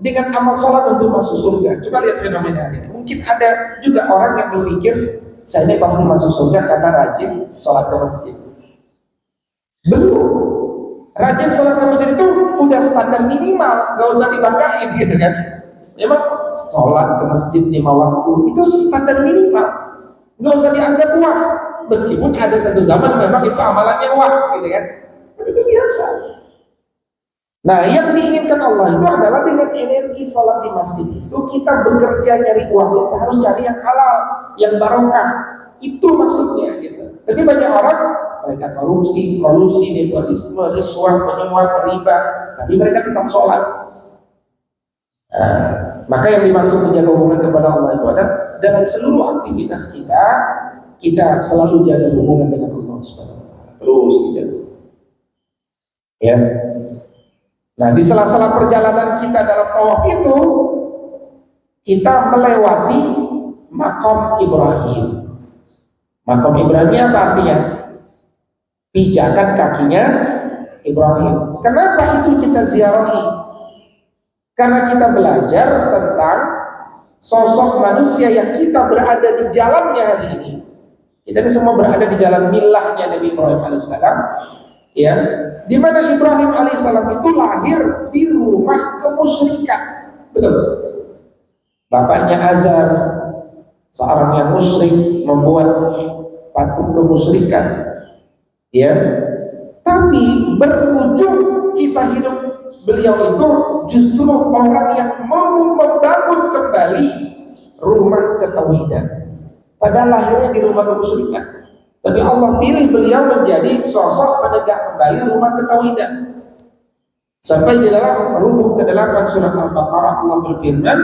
dengan amal sholat untuk masuk surga. Coba lihat fenomena ini. Mungkin ada juga orang yang berpikir saya ini pasti masuk surga karena rajin sholat ke masjid. Belum. Rajin sholat ke masjid itu udah standar minimal, gak usah dibanggain gitu kan. Memang sholat ke masjid 5 waktu itu standar minimal, gak usah dianggap wah. Meskipun ada satu zaman memang itu amalannya wah gitu kan, tapi itu biasa. Nah, yang diinginkan Allah itu adalah dengan energi sholat di masjid itu kita bekerja nyari uang, kita harus cari yang halal, yang barokah. Itu maksudnya gitu. Tapi banyak orang mereka kolusi, nepotisme, riswah, menyuap, riba, tapi mereka tetap sholat. Maka yang dimaksud menjaga hubungan kepada Allah itu adalah dalam seluruh aktivitas kita selalu jaga hubungan dengan Allah Subhanahu wa taala. Terus dijaga. Ya. Nah, di sela-sela perjalanan kita dalam tawaf itu kita melewati makam Ibrahim. Makam Ibrahim apa artinya? Pijakan kakinya Ibrahim. Kenapa itu kita ziarahi? Karena kita belajar tentang sosok manusia yang kita berada di jalannya hari ini. Kita semua berada di jalan milahnya Nabi Ibrahim alaihissalam. Ya, di mana Ibrahim alaihissalam itu lahir di rumah kemusyrikan, betul. Bapaknya Azar, seorang yang musyrik, membuat patung kemusyrikan, ya. Tapi berujung kisah hidup beliau itu justru orang yang mau membangun kembali rumah ketauhidan. Padahal lahirnya di rumah kemusyrikan. Tapi Allah pilih beliau menjadi sosok penegak kembali rumah ketauhidan. Sampai di dalam rubuh ke-8 surat Al-Baqarah Allah berfirman,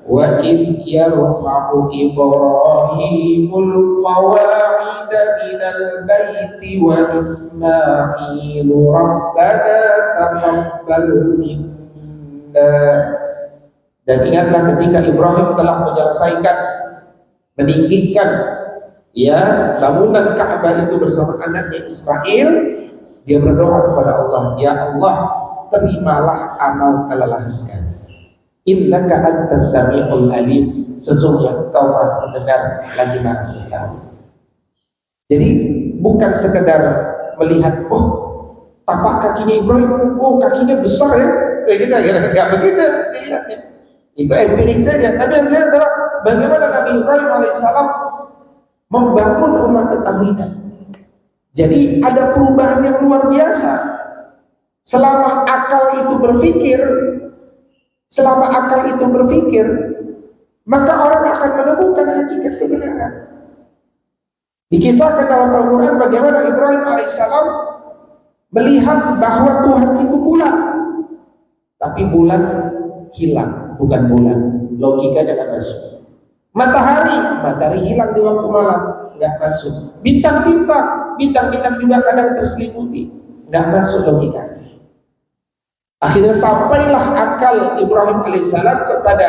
"Wa id yarfa'u Ibrahimul qawa'ida minal baiti wa Ismailu rabbana taqabbal minna." Dan ingatlah ketika Ibrahim telah menyelesaikan meninggikan bangunan Ka'bah itu bersama anaknya Ismail, dia berdoa kepada Allah, ya Allah, terimalah amal kelelahan kami. Innaka antas sami'ul alim, sesungguhnya Engkau Maha mendengar lagi Maha mengetahui. Jadi bukan sekedar melihat, oh tapak kakinya Ibrahim, oh kakinya besar ya, kayak gitu, nggak begitu dilihatnya. Itu empirik saja. Tapi yang jelas adalah bagaimana Nabi Ibrahim alaihissalam membangun rumah ketauhidan. Jadi ada perubahan yang luar biasa. Selama akal itu berpikir, maka orang akan menemukan hakikat kebenaran. Dikisahkan dalam Al-Quran bagaimana Ibrahim alaihissalam melihat bahwa Tuhan itu bulan, tapi bulan hilang, bukan bulan. Logika jangan masuk. Matahari hilang di waktu malam, nggak masuk. Bintang-bintang juga kadang terselimuti, nggak masuk logika. Akhirnya sampailah akal Ibrahim alaihissalam kepada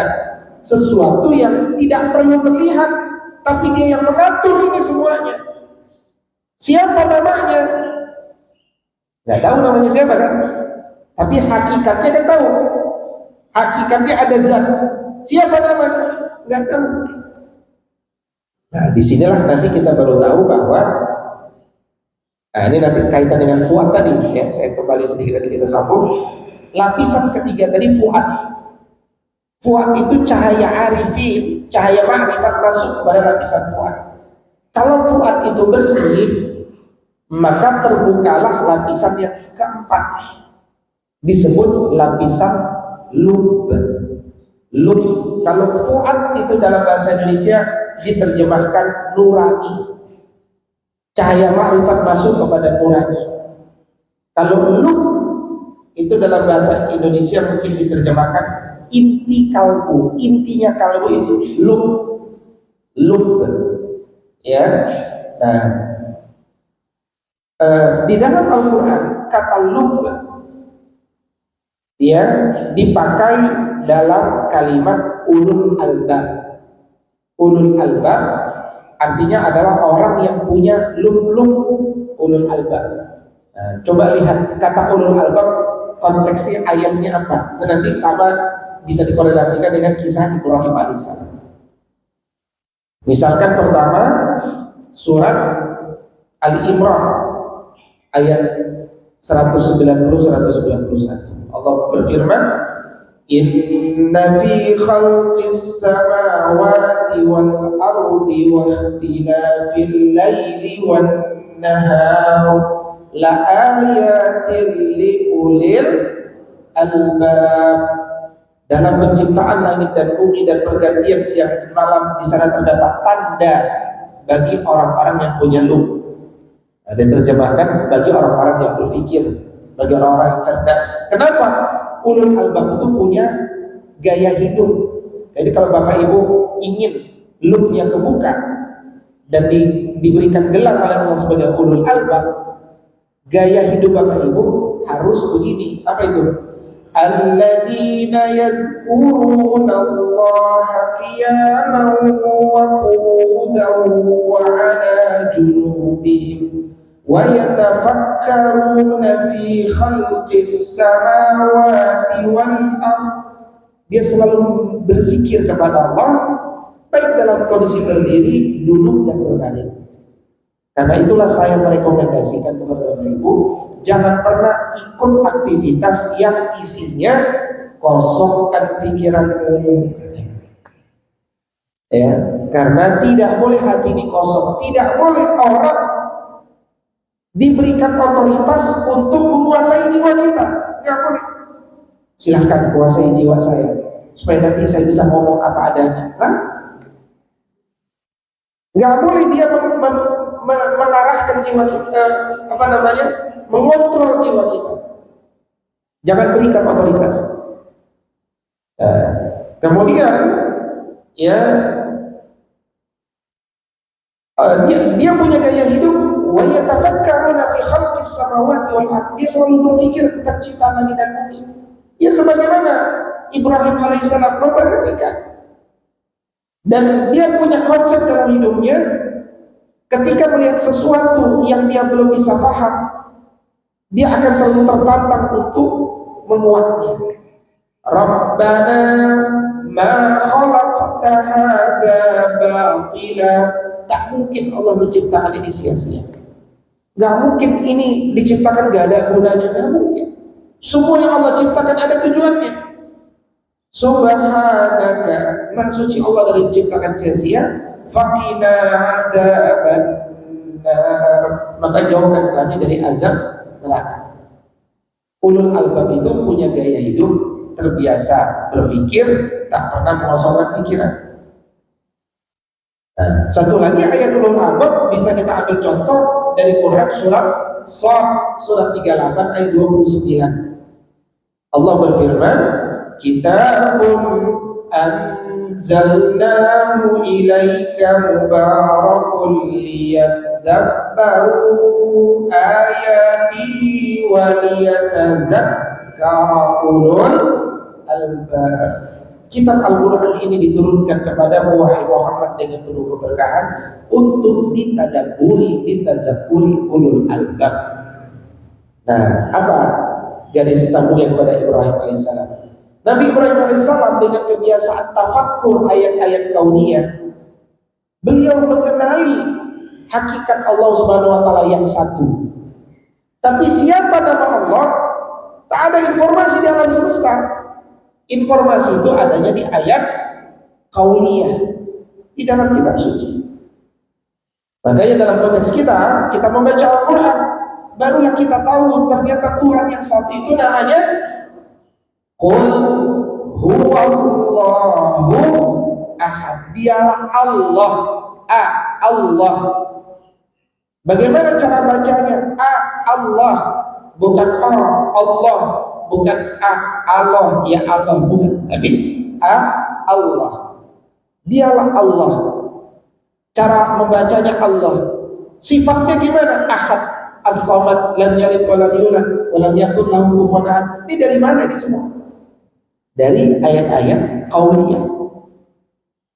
sesuatu yang tidak perlu terlihat, tapi dia yang mengatur ini semuanya. Siapa namanya? Nggak tahu namanya siapa kan? Tapi hakikatnya kan tahu. Hakikatnya ada zat. Siapa namanya? Nggak tahu. Nah, disinilah nanti kita baru tahu bahwa, nah ini nanti kaitan dengan fuad tadi ya. Saya kembali sedikit nanti kita sambung. Lapisan ketiga tadi fuad. Fuad itu cahaya arifin, cahaya ma'rifat masuk kepada lapisan fuad. Kalau fuad itu bersih, maka terbukalah lapisan yang keempat, disebut lapisan lub. Lub. Kalau fuad itu dalam bahasa Indonesia diterjemahkan nurani. Cahaya ma'rifat masuk kepada nurani. Kalau lub itu dalam bahasa Indonesia mungkin diterjemahkan inti kalbu. Intinya kalbu itu lub ya. Nah, di dalam Al-Quran kata lub ya dipakai dalam kalimat ulul albab. Ulul albab artinya adalah orang yang punya lub ulul albab. Nah, coba lihat kata ulul albab konteksnya ayatnya apa, dan nanti sama bisa dikorelasikan dengan kisah Ibrahim alaihissalam. Misalkan pertama surat Al-Imran ayat 190-191. Allah berfirman, Inna fi khalqis samawati wal ardi wa ikhtilafil laili wan nahar la ayatin li ulil albab. Dalam penciptaan langit dan bumi dan pergantian siang dan malam, di sana terdapat tanda bagi orang-orang yang punya lub. Ada terjemahkan bagi orang-orang yang berpikir, bagi orang-orang yang cerdas. Kenapa? Ulul albab itu punya gaya hidup. Jadi kalau Bapak Ibu ingin lubnya kebuka dan diberikan gelar oleh Allah sebagai ulul albab, gaya hidup Bapak Ibu harus begini. Apa itu? Alladzina yadhkuruna Allah qiyaman wa qu'udan wa 'ala junubihim wa yatafakkaruna fi khalqis samawati wal ardh. Dia selalu berzikir kepada Allah baik dalam kondisi berdiri, duduk dan berbaring. Karena itulah saya merekomendasikan kepada Bapak Ibu, jangan pernah ikut aktivitas yang isinya kosongkan pikiranmu. Ya, karena tidak boleh hati ini kosong, tidak boleh orang diberikan otoritas untuk menguasai jiwa kita, nggak boleh. Silahkan kuasai jiwa saya, supaya nanti saya bisa ngomong apa adanya. Nah, nggak boleh dia mengarahkan jiwa kita, mengontrol jiwa kita. Jangan berikan otoritas. Kemudian, ya, dia punya gaya hidup. Wa yatafakkaruna fi khalqis samawati wal ardh. Dia selalu berpikir tentang ciptaan langit dan bumi. Ya sebagaimana Ibrahim alaihissalam memperhatikan. Dan dia punya konsep dalam hidupnya. Ketika melihat sesuatu yang dia belum bisa paham, dia akan selalu tertantang untuk menguaknya. Rabbana ma khalaqta hadza batila. Tak mungkin Allah menciptakan ini sia-sia. Gak mungkin ini diciptakan gak ada gunanya. Gak mungkin. Semua yang Allah ciptakan ada tujuannya. Subhanaka, maha suci Allah dari menciptakan sia-sia. Faqina adzaban nar, maka jauhkan kami dari azab neraka. Ulul albab itu punya gaya hidup terbiasa berpikir, tak pernah mengosongkan pikiran. Nah, satu lagi ayat ulul albab bisa kita ambil contoh dari Quran surat Shad surat 38 ayat 29. Allah berfirman, kitabun anzalnahu ilaika mubarakun liyadabbaru ayatihi wa liyatazakkara ulul albab. Kitab Al-Quran ini diturunkan kepada wahai Muhammad dengan penuh keberkahan untuk ditadabburi, ditazakkuri ulul albab. Nah, apa garis sambungnya kepada Ibrahim alaihissalam? Nabi Ibrahim alaihissalam dengan kebiasaan tafakkur ayat-ayat kauniyah, beliau mengenali hakikat Allah Subhanahu wa taala yang satu. Tapi siapa nama Allah? Tak ada informasi di alam semesta. Informasi itu adanya di ayat kauniyah di dalam kitab suci. Makanya dalam konteks kita membaca Al-Quran, barulah kita tahu ternyata Tuhan yang satu itu namanya Qul huwallahu ahad. Dialah Allah. Allah. Bagaimana cara bacanya? Allah, bukan Allah, bukan Allah, ya Allah, bukan, tapi Allah. Dialah Allah. Cara membacanya Allah. Sifatnya gimana? Ahad, as-samad, lam yalid wa lam yulad wa lam yakul lahu kufuwan ahad. Ini dari mana ini semua? Dari ayat-ayat qauliyah.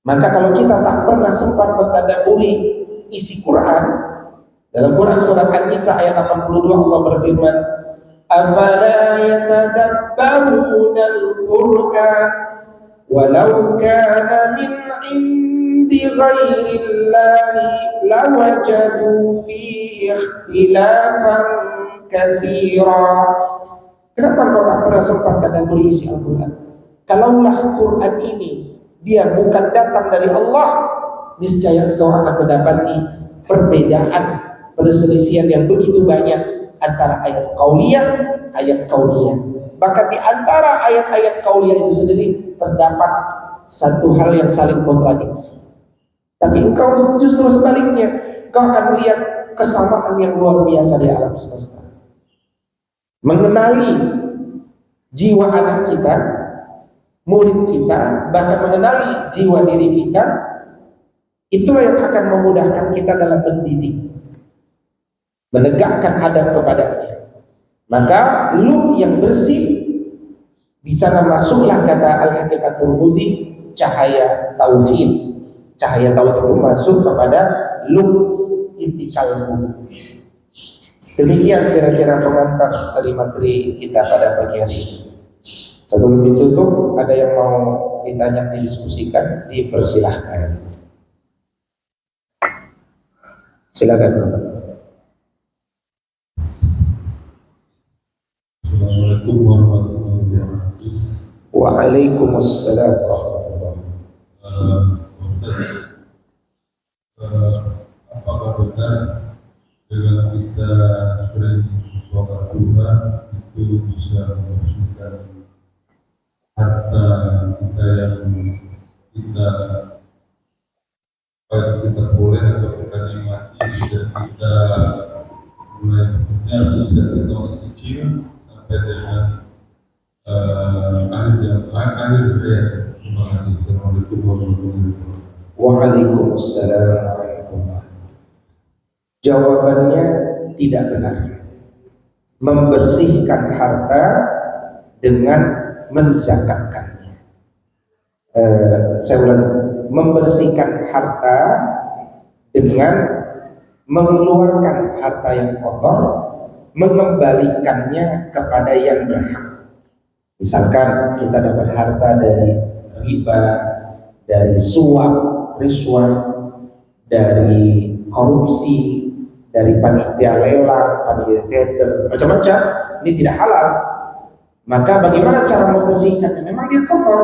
Maka kalau kita tak pernah sempat mentadabburi isi Quran, dalam Quran surat An-Nisa ayat 82 Allah berfirman, afala yatadabbaruna al-Quran walau kana min indi ghairillahi lawajadu fihi ikhtilafan katsira. Kenapa kau tak pernah sempat tadabburi isi Al-Quran? Kalaulah Quran ini dia bukan datang dari Allah, niscaya engkau akan mendapati perbedaan, perselisihan yang begitu banyak antara ayat qauliyah, ayat kauniyah. Bahkan di antara ayat-ayat qauliyah itu sendiri terdapat satu hal yang saling kontradiksi. Tapi engkau justru sebaliknya, engkau akan melihat kesamaan yang luar biasa di alam semesta. Mengenali jiwa anak kita, murid kita, bahkan mengenali jiwa diri kita, itulah yang akan memudahkan kita dalam mendidik, menegakkan adab kepadanya. Maka lub yang bersih, di sana masuklah kata Al-Hakim At-Tirmidzi, cahaya tauhid. Cahaya tauhid itu masuk kepada lub inti kalbu. Demikian kira-kira pengantar dari materi kita pada pagi hari ini. Sebelum ditutup, ada yang mau ditanya, didiskusikan, dipersilahkan. Silakan Bapak. Assalamualaikum warahmatullahi wabarakatuh. Waalaikumsalam warahmatullahi wabarakatuh. Apakah benar dengan kita sering sholat Tuhan itu bisa membersihkan harta kita yang kita baik kita boleh atau kita nikmati sejak kita mulai bekerja atau sejak kita masih kecil sampai dengan akhir hayat. Terima kasih. Assalamualaikum warahmatullahi wabarakatuh. Waalaikumsalam warahmatullahi. Jawabannya tidak benar. Membersihkan harta dengan menzakatkannya. Saya ulangi, membersihkan harta dengan mengeluarkan harta yang kotor, mengembalikannya kepada yang berhak. Misalkan kita dapat harta dari riba, dari suap, rishwah, dari korupsi, dari panitia lelang, panitia tender, macam-macam, ini tidak halal. Maka bagaimana cara membersihkannya? Memang dia kotor,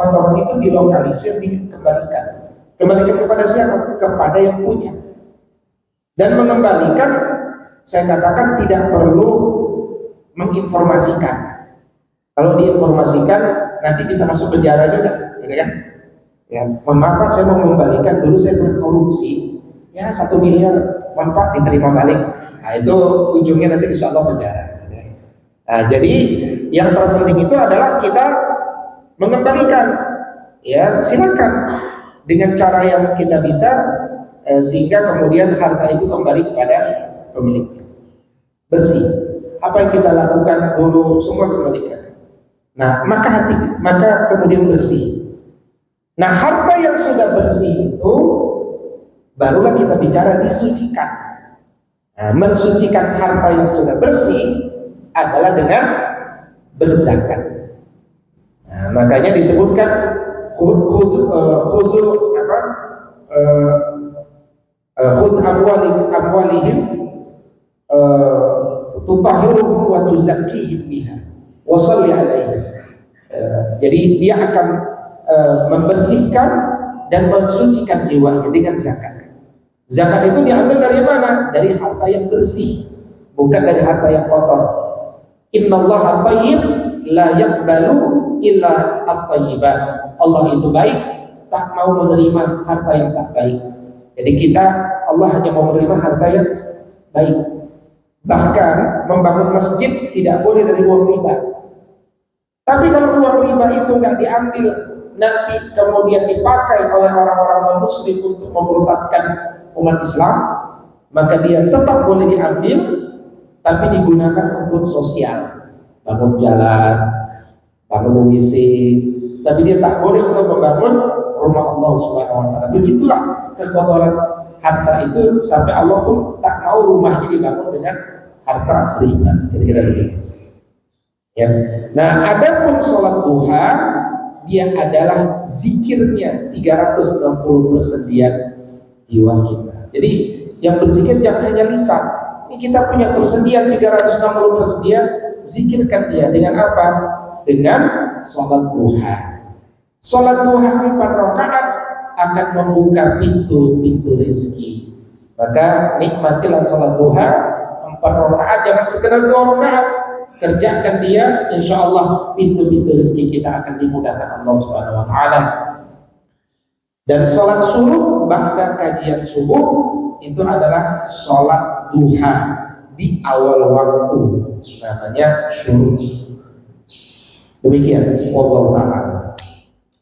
kotoran itu dilokalisir, dikembalikan. Kembalikan kepada siapa? Kepada yang punya. Dan mengembalikan, saya katakan tidak perlu menginformasikan. Kalau diinformasikan nanti bisa masuk penjara juga, gitu kan? Ya, mohon maaf Pak, saya mau mengembalikan, dulu saya berkorupsi, ya 1 miliar, mohon Pak diterima balik. Nah itu ujungnya nanti insya Allah penjara. Nah, jadi yang terpenting itu adalah kita mengembalikan, ya silakan dengan cara yang kita bisa, sehingga kemudian harta itu kembali kepada pemiliknya. Bersih. Apa yang kita lakukan dulu semua kembalikan. Nah, maka kemudian bersih. Nah, harta yang sudah bersih itu barulah kita bicara disucikan. Nah, mensucikan harta yang sudah bersih adalah dengan berzakat. Nah, makanya disebutkan khudz amwalihim tutahhiruhum wa tuzakkihim biha wa shalli alaihim. Jadi dia akan membersihkan dan mensucikan jiwanya dengan zakat. Zakat itu diambil dari mana? Dari harta yang bersih, bukan dari harta yang kotor. Innallaha thayyib la yaqbalu illa at-thayyibat. Allah itu baik, tak mau menerima harta yang tak baik. Jadi Allah hanya mau menerima harta yang baik. Bahkan membangun masjid tidak boleh dari uang riba. Tapi kalau uang riba itu nggak diambil, nanti kemudian dipakai oleh orang-orang non-muslim untuk memurtadkan umat Islam, maka dia tetap boleh diambil, tapi digunakan untuk sosial, bangun jalan, bangun WC, tapi dia tak boleh untuk membangun rumah Allah Subhanahu wa taala. Begitulah kekotoran harta itu, sampai Allah pun tak mau rumahnya dibangun dengan harta riba. Kira-kira begitu. Ya. Nah, adapun sholat duha, dia adalah zikirnya 360 persediaan jiwa kita. Jadi yang berzikir jangan hanya lisan. Ini kita punya persediaan 360 persediaan, zikirkan dia dengan apa? Dengan sholat duha. Sholat duha 4 rakaat akan membuka pintu-pintu rezeki. Maka nikmatilah sholat duha 4 rakaat, jangan sekedar 2 rakaat. Kerjakan dia, insya Allah pintu-pintu rezeki kita akan dimudahkan Allah Subhanahu wa taala. Dan sholat subuh ba'da kajian subuh itu adalah sholat duha di awal waktu, namanya syuruk. Demikian, wallahu ta'ala.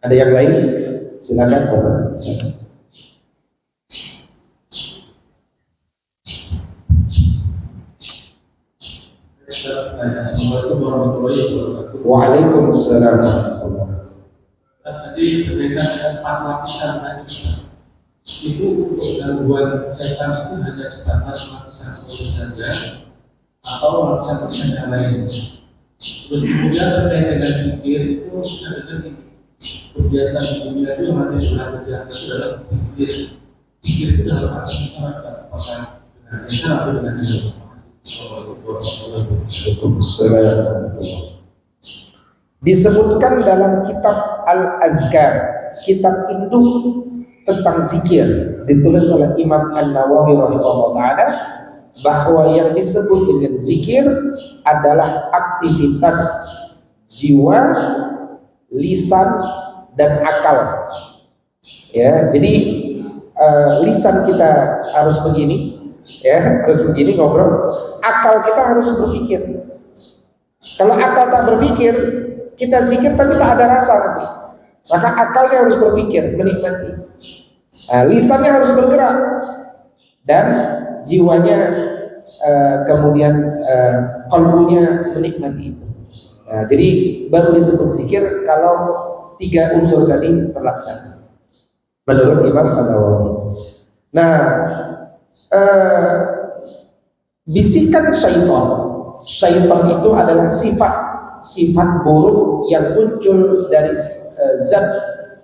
Ada yang lain? Silakan Bapak. Assalamualaikum warahmatullahi wabarakatuh. Waalaikumsalam warahmatullahi wabarakatuh. Tadi berkaitan dengan 4 lapisan tadi, itu untuk gangguan setan itu hanya sebatas lapisan satu saja atau lapisan yang lain. Terus kemudian terkait dengan zikir itu ada kebiasaan di dunia itu yang masih bekerja itu dalam zikir itu dalam arti apakah dengan lisan atau dengan hati. Disebutkan dalam kitab Al-Azkar, kitab induk tentang zikir, ditulis oleh Imam An-Nawawi rahimahullah ta'ala, bahwa yang disebut dengan zikir adalah aktivitas jiwa, lisan, dan akal. Ya, jadi lisan kita harus begini, ya harus begini ngobrol. Akal kita harus berpikir. Kalau akal tak berpikir, kita zikir tapi tak ada rasa nanti. Maka akalnya harus berpikir, menikmati. Lisannya harus bergerak dan jiwanya kemudian qalbunya menikmati itu. Jadi baru disebut zikir kalau 3 unsur tadi terlaksana menurut Imam An-Nawawi. Nah, bisikan syaitan itu adalah sifat sifat buruk yang muncul dari zat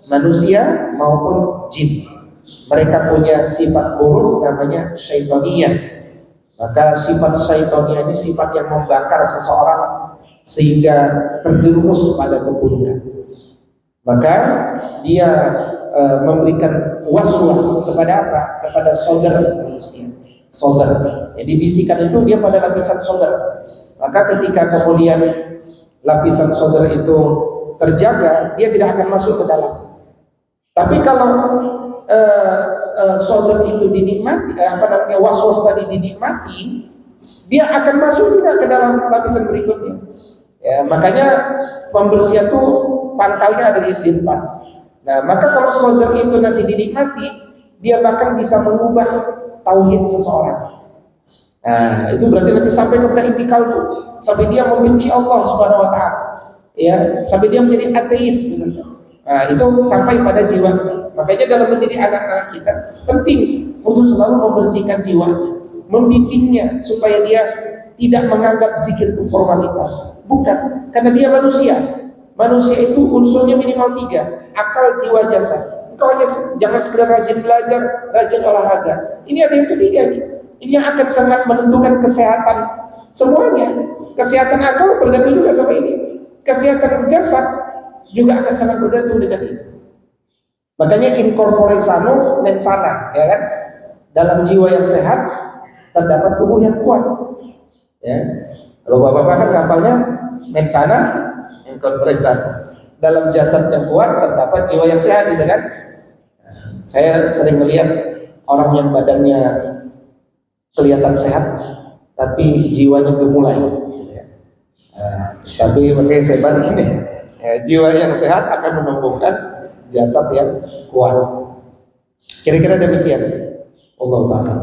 manusia maupun jin. Mereka punya sifat buruk namanya syaitaniyah. Maka sifat syaitaniyah ini sifat yang membakar seseorang sehingga terjerumus pada keburukan. Maka dia memberikan was-was kepada apa? Kepada saudara manusia. Saudara. Jadi bisikan itu dia pada lapisan saudara. Maka ketika kemudian lapisan saudara itu terjaga, dia tidak akan masuk ke dalam. Tapi kalau saudara itu dinikmati, was-was tadi dinikmati, dia akan masuk juga ke dalam lapisan berikutnya. Ya, makanya pembersihan itu pangkalnya ada di depan. Nah, maka kalau saudara itu nanti dinikmati, dia bahkan bisa mengubah tauhid seseorang. Nah, itu berarti nanti sampai kepada intikal itu, sampai dia membenci Allah Subhanahu wa taala. Ya, sampai dia menjadi ateis gitu. Nah, itu sampai pada jiwa. Makanya dalam mendidik anak-anak kita penting untuk selalu membersihkan jiwanya, membimbingnya supaya dia tidak menganggap zikir itu formalitas. Bukan, karena dia manusia. Manusia itu unsurnya minimal 3, akal, jiwa, jasad. Engkau hanya jangan sekedar rajin belajar, rajin olahraga. Ini ada yang ketiga nih. Ini yang akan sangat menentukan kesehatan semuanya. Kesehatan akal bergantung juga sama ini. Kesehatan jasad juga akan sangat bergantung dengan ini. Makanya in corpore sano men sana, ya kan? Dalam jiwa yang sehat terdapat tubuh yang kuat. Ya. Kalau bapak-bapak kan ngapalnya men sana in corpore sano. Dalam jasad yang kuat terdapat jiwa yang sehat, gitu kan? Saya sering melihat orang yang badannya kelihatan sehat tapi jiwanya gemulai. Tapi makanya saya balik ini, jiwa yang sehat akan menumbuhkan jasad yang kuat. Kira-kira demikian. Allah Ta'ala.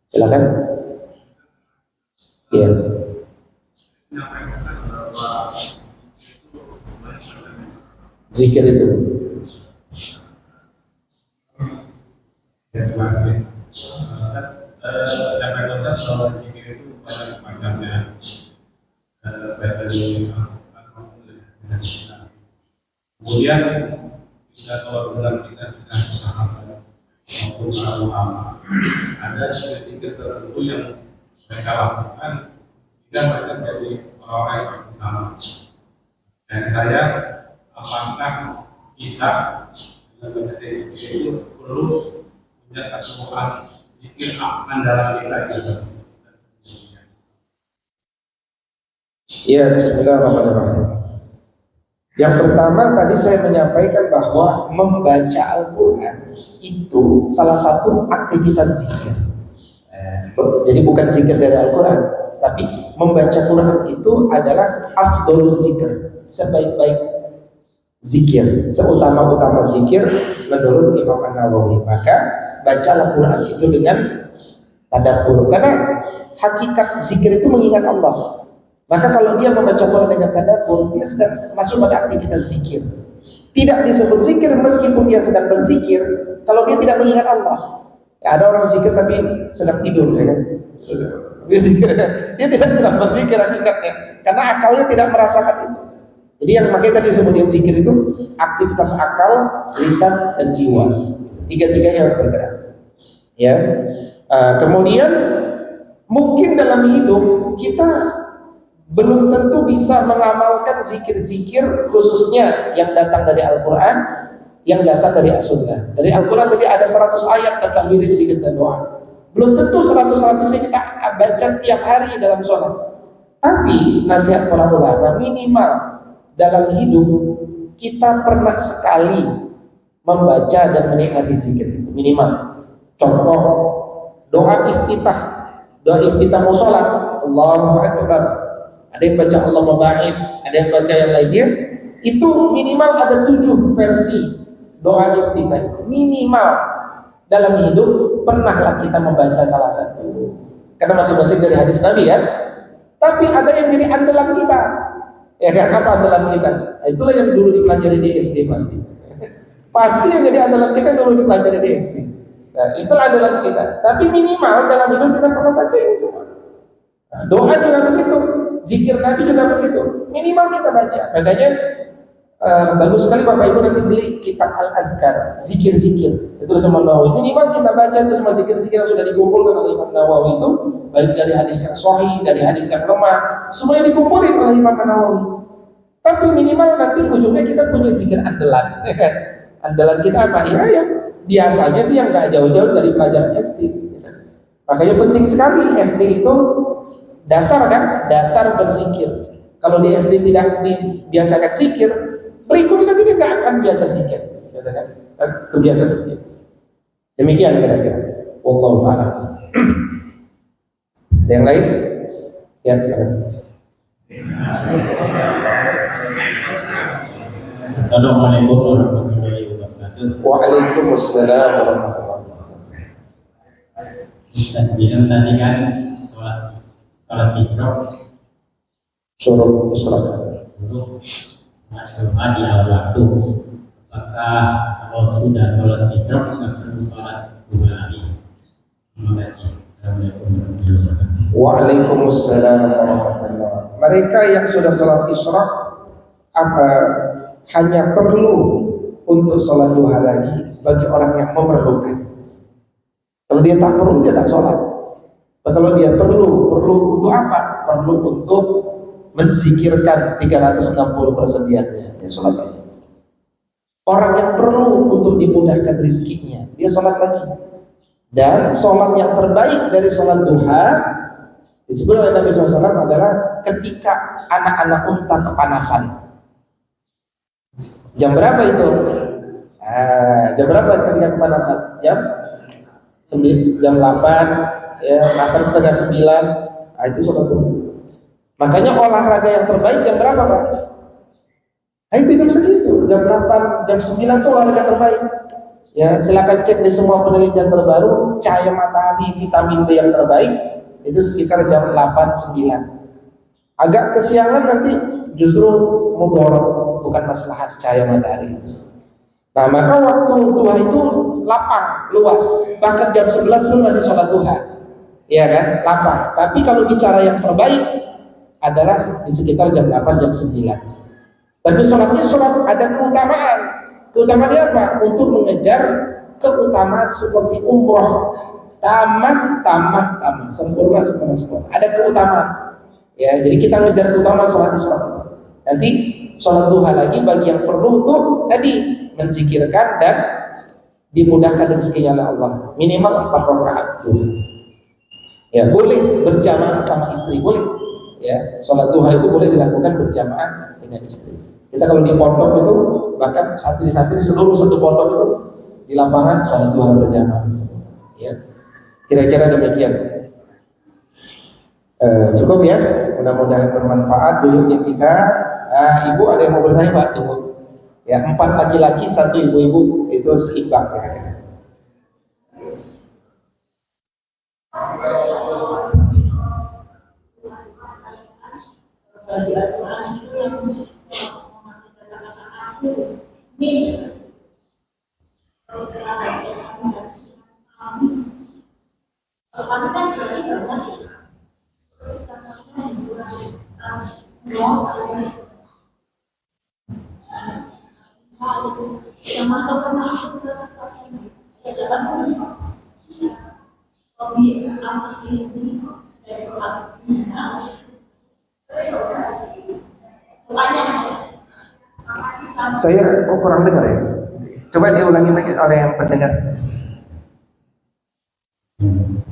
Silakan. Iya. Zikir itu. Terima kasih. Dapat soal zikir itu banyak macamnya. Baik dari kemudian kita kalau dalam kisah sahabat maupun para ulama, ada zikir tertentu yang mereka lakukan tidak mereka jadi orang yang bersama. Dan saya, apakah kita dalam zikir itu perlu punya kesemuan zikir andalan kita itu? Ya, bismillahirrahmanirrahim. Yang pertama tadi saya menyampaikan bahwa membaca Al-Quran itu salah satu aktivitas zikir. Jadi bukan zikir dari Al-Quran, tapi membaca Quran itu adalah afdol zikir, sebaik-baik zikir, seutama-utama zikir menurut Imam An-Nawawi. Maka bacalah Quran itu dengan tadabbur, karena hakikat zikir itu mengingat Allah. Maka kalau dia membaca Quran dengan tadabbur, dia sedang masuk pada aktivitas zikir. Tidak disebut zikir meskipun dia sedang berzikir kalau dia tidak mengingat Allah. Ya, ada orang zikir tapi sedang tidur, ya kan? Dia tidak sedang berzikir hakikatnya, karena akalnya tidak merasakan itu. Jadi yang makanya tadi disebut zikir itu aktivitas akal, lisan, dan jiwa. Tiga-tiganya harus bergerak. Ya. Kemudian mungkin dalam hidup kita belum tentu bisa mengamalkan zikir-zikir khususnya yang datang dari Al-Quran, yang datang dari As-Sunnah. Dari Al-Quran tadi ada 100 ayat tentang wirid, zikir, dan doa. Belum tentu 100-100 yang kita baca tiap hari dalam sholat. Tapi nasihat para ulama, minimal dalam hidup kita pernah sekali membaca dan menikmati zikir itu, minimal. Contoh, doa iftitah mau sholat, Allahu Akbar. Ada yang baca Allah Muba'id, ada yang baca yang lainnya. Itu minimal ada 7 versi doa iftitah. Minimal dalam hidup pernahlah kita membaca salah satu. Karena masing-masing dari hadis Nabi ya. Tapi ada yang jadi andalan kita. Ya kan, apa andalan kita? Nah, itulah yang dulu dipelajari di SD pasti. Pasti yang jadi andalan kita dulu dipelajari di SD. Nah, itulah andalan kita. Tapi minimal dalam hidup kita pernah baca ini semua. Nah, doa juga begitu. zikir Nabi juga begitu, minimal kita baca. Makanya bagus sekali Bapak Ibu nanti beli kitab Al-Azkar, zikir-zikir. Itu sama Nawawi. Minimal kita baca itu semua zikir-zikir yang sudah dikumpulkan oleh Imam Nawawi itu, baik dari hadis yang sahih, dari hadis yang lemah, semuanya dikumpulin oleh Imam Nawawi. Tapi minimal nanti ujungnya kita punya zikir andalan. Andalan kita apa? Ya, biasanya sih yang nggak jauh-jauh dari pelajaran SD. Makanya penting sekali SD itu dasar kan, dasar berzikir. Kalau di SD tidak dibiasakan zikir, berikutnya nanti dia nggak akan biasa zikir, kan? Kebiasaan berzikir. Demikian kira-kira. Wallahu a'lam. Yang lain? Ya, silakan. Assalamualaikum warahmatullahi wabarakatuh. Waalaikumsalam warahmatullahi wabarakatuh. Ustaz bilang tadi kan sholat isyraq Suruh isyraq doa di awal waktu. Apakah kalau sudah sholat isyraq nggak perlu sholat dua lagi? Terima kasih. Assalamualaikum warahmatullahi wabarakatuh. Waalaikumsalam warahmatullahi wabarakatuh. Mereka yang sudah sholat isyraq hanya perlu untuk sholat duha lagi bagi orang yang memerlukan. Kalau dia tak perlu, dia tak sholat. Kalau dia perlu untuk apa? Perlu untuk menzikirkan 360 persediaannya, dia sholat lagi. Orang yang perlu untuk dimudahkan rizkinya, dia sholat lagi. Dan sholat yang terbaik dari sholat duha disebut oleh Nabi SAW adalah ketika anak-anak unta kepanasan. Jam berapa itu? Jam berapa ketika kepanasan? Jam 8, ya 8:30, 9. Itu sholat duha. Makanya olahraga yang terbaik jam berapa, Pak? Itu jam segitu, jam 8, jam 9 itu olahraga terbaik. Ya, silakan cek di semua penelitian terbaru, cahaya matahari vitamin B yang terbaik itu sekitar jam 8, 9. Agak kesiangan nanti justru mudorot, bukan maslahat cahaya matahari itu. Nah, maka waktu duha itu lapang, luas. Bahkan jam 11 pun masih sholat duha. Iya kan? Lapang. Tapi kalau bicara yang terbaik adalah di sekitar jam 8, jam 9. Tapi sholatnya sholat ada keutamaan. Keutamaannya apa? Untuk mengejar keutamaan seperti umroh. Tamah, sempurna. Ada keutamaan. Ya, jadi kita ngejar keutamaan sholat isyraq. Nanti sholat duha lagi bagi yang perlu untuk tadi menzikirkan dan dimudahkan rezekinya oleh Allah. Minimal 4 rakaat duha. Ya, boleh berjamaah sama istri, boleh. Ya, sholat duha itu boleh dilakukan berjamaah dengan istri. Kita kalau di pondok itu bahkan santri-santri seluruh satu pondok itu di lapangan sholat duha berjamaah. Ya, kira-kira demikian. Cukup ya, mudah-mudahan bermanfaat dulunya kita. Ibu ada yang mau bertanya, Pak? Ibu. Ya, 4 laki-laki, 1 ibu-ibu itu seimbang kira-kira. Saya kok kurang dengar ya. Coba diulangi lagi oleh yang pendengar.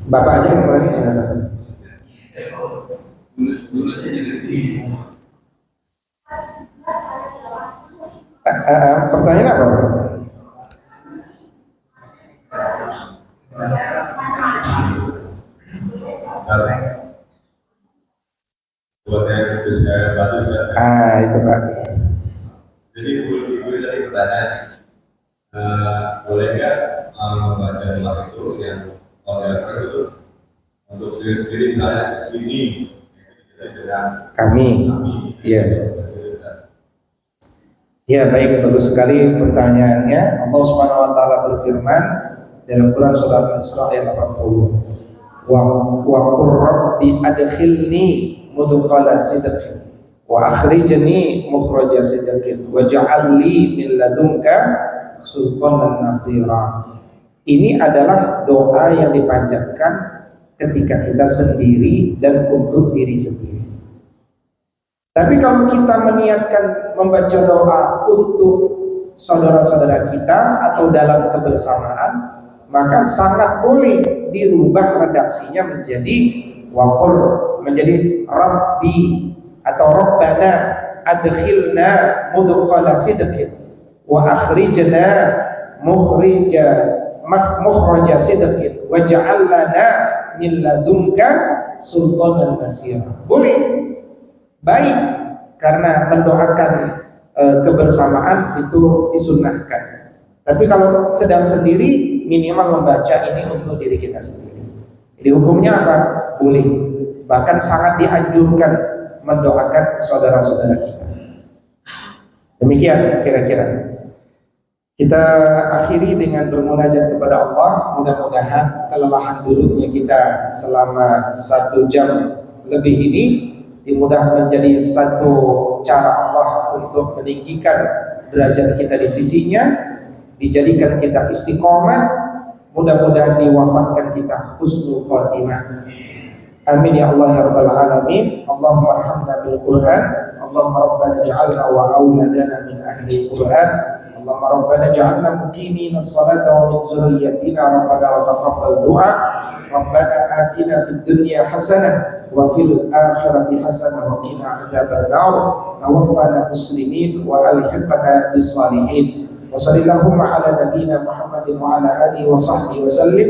Bapak aja yang ulangi. Pertanyaan apa, Pak? Itu Pak. Jadi ibu tadi pertanyaan, boleh nggak membaca doa itu yang order itu untuk diri sendiri, misalnya ini dengan Kami. Iya. Ya, baik, bagus sekali pertanyaannya. Allah Subhanahu wa taala berfirman dalam Quran surah Al-Isra ayat 80. Wa qur rabbi adkhilni mudkhala sidqin wa akhrijni mukhraja sidqin waj'al li min ladunka sultanan nasira. Ini adalah doa yang dipanjatkan ketika kita sendiri dan untuk diri sendiri. Tapi kalau kita meniatkan membaca doa untuk saudara-saudara kita atau dalam kebersamaan, maka sangat boleh dirubah redaksinya menjadi waqur, menjadi Rabbi atau Rabbana adkhilna mudkhala sidqin wa akhrijna mukhraja sidqin waj'al lana min ladunka sultanan nasira. Boleh, baik, karena mendoakan kebersamaan itu disunnahkan. Tapi kalau sedang sendiri, minimal membaca ini untuk diri kita sendiri. Jadi hukumnya apa? Boleh, bahkan sangat dianjurkan mendoakan saudara-saudara kita. Demikian kira-kira. Kita akhiri dengan bermunajat kepada Allah. Mudah-mudahan kelelahan duduknya kita selama 1 jam lebih ini dimudahkan menjadi satu cara Allah untuk meninggikan derajat kita di sisinya, dijadikan kita istiqomah, mudah-mudahan diwafatkan kita husnul khatimah. Amin ya Allah ya rabbal alamin. Allahumma arhamna bil Qur'an, Allahumma rabbana ja'alna wa auladana min ahli Qur'an. اللهم ربنا اجعلنا مقيمين الصلاة ومن ذريتنا ربنا وتقبل دعاء ربنا آتنا في الدنيا حسنة وفي الآخرة حسنة وقنا عذاب النار توفنا مسلمين وألحقنا بالصالحين وصلى اللهم على نبينا محمد وعلى آله وصحبه وسلم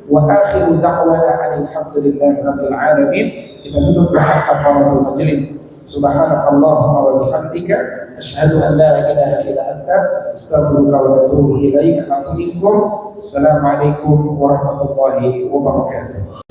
وآخر دعوانا أن الحمد لله رب العالمين. Kita tutup dengan kafaratul majlis. Subhanakallahumma wa bihamdika asyhadu an la ilaha illa anta astaghfiruka wa atubu ilaik. Assalamualaikum warahmatullahi wabarakatuh.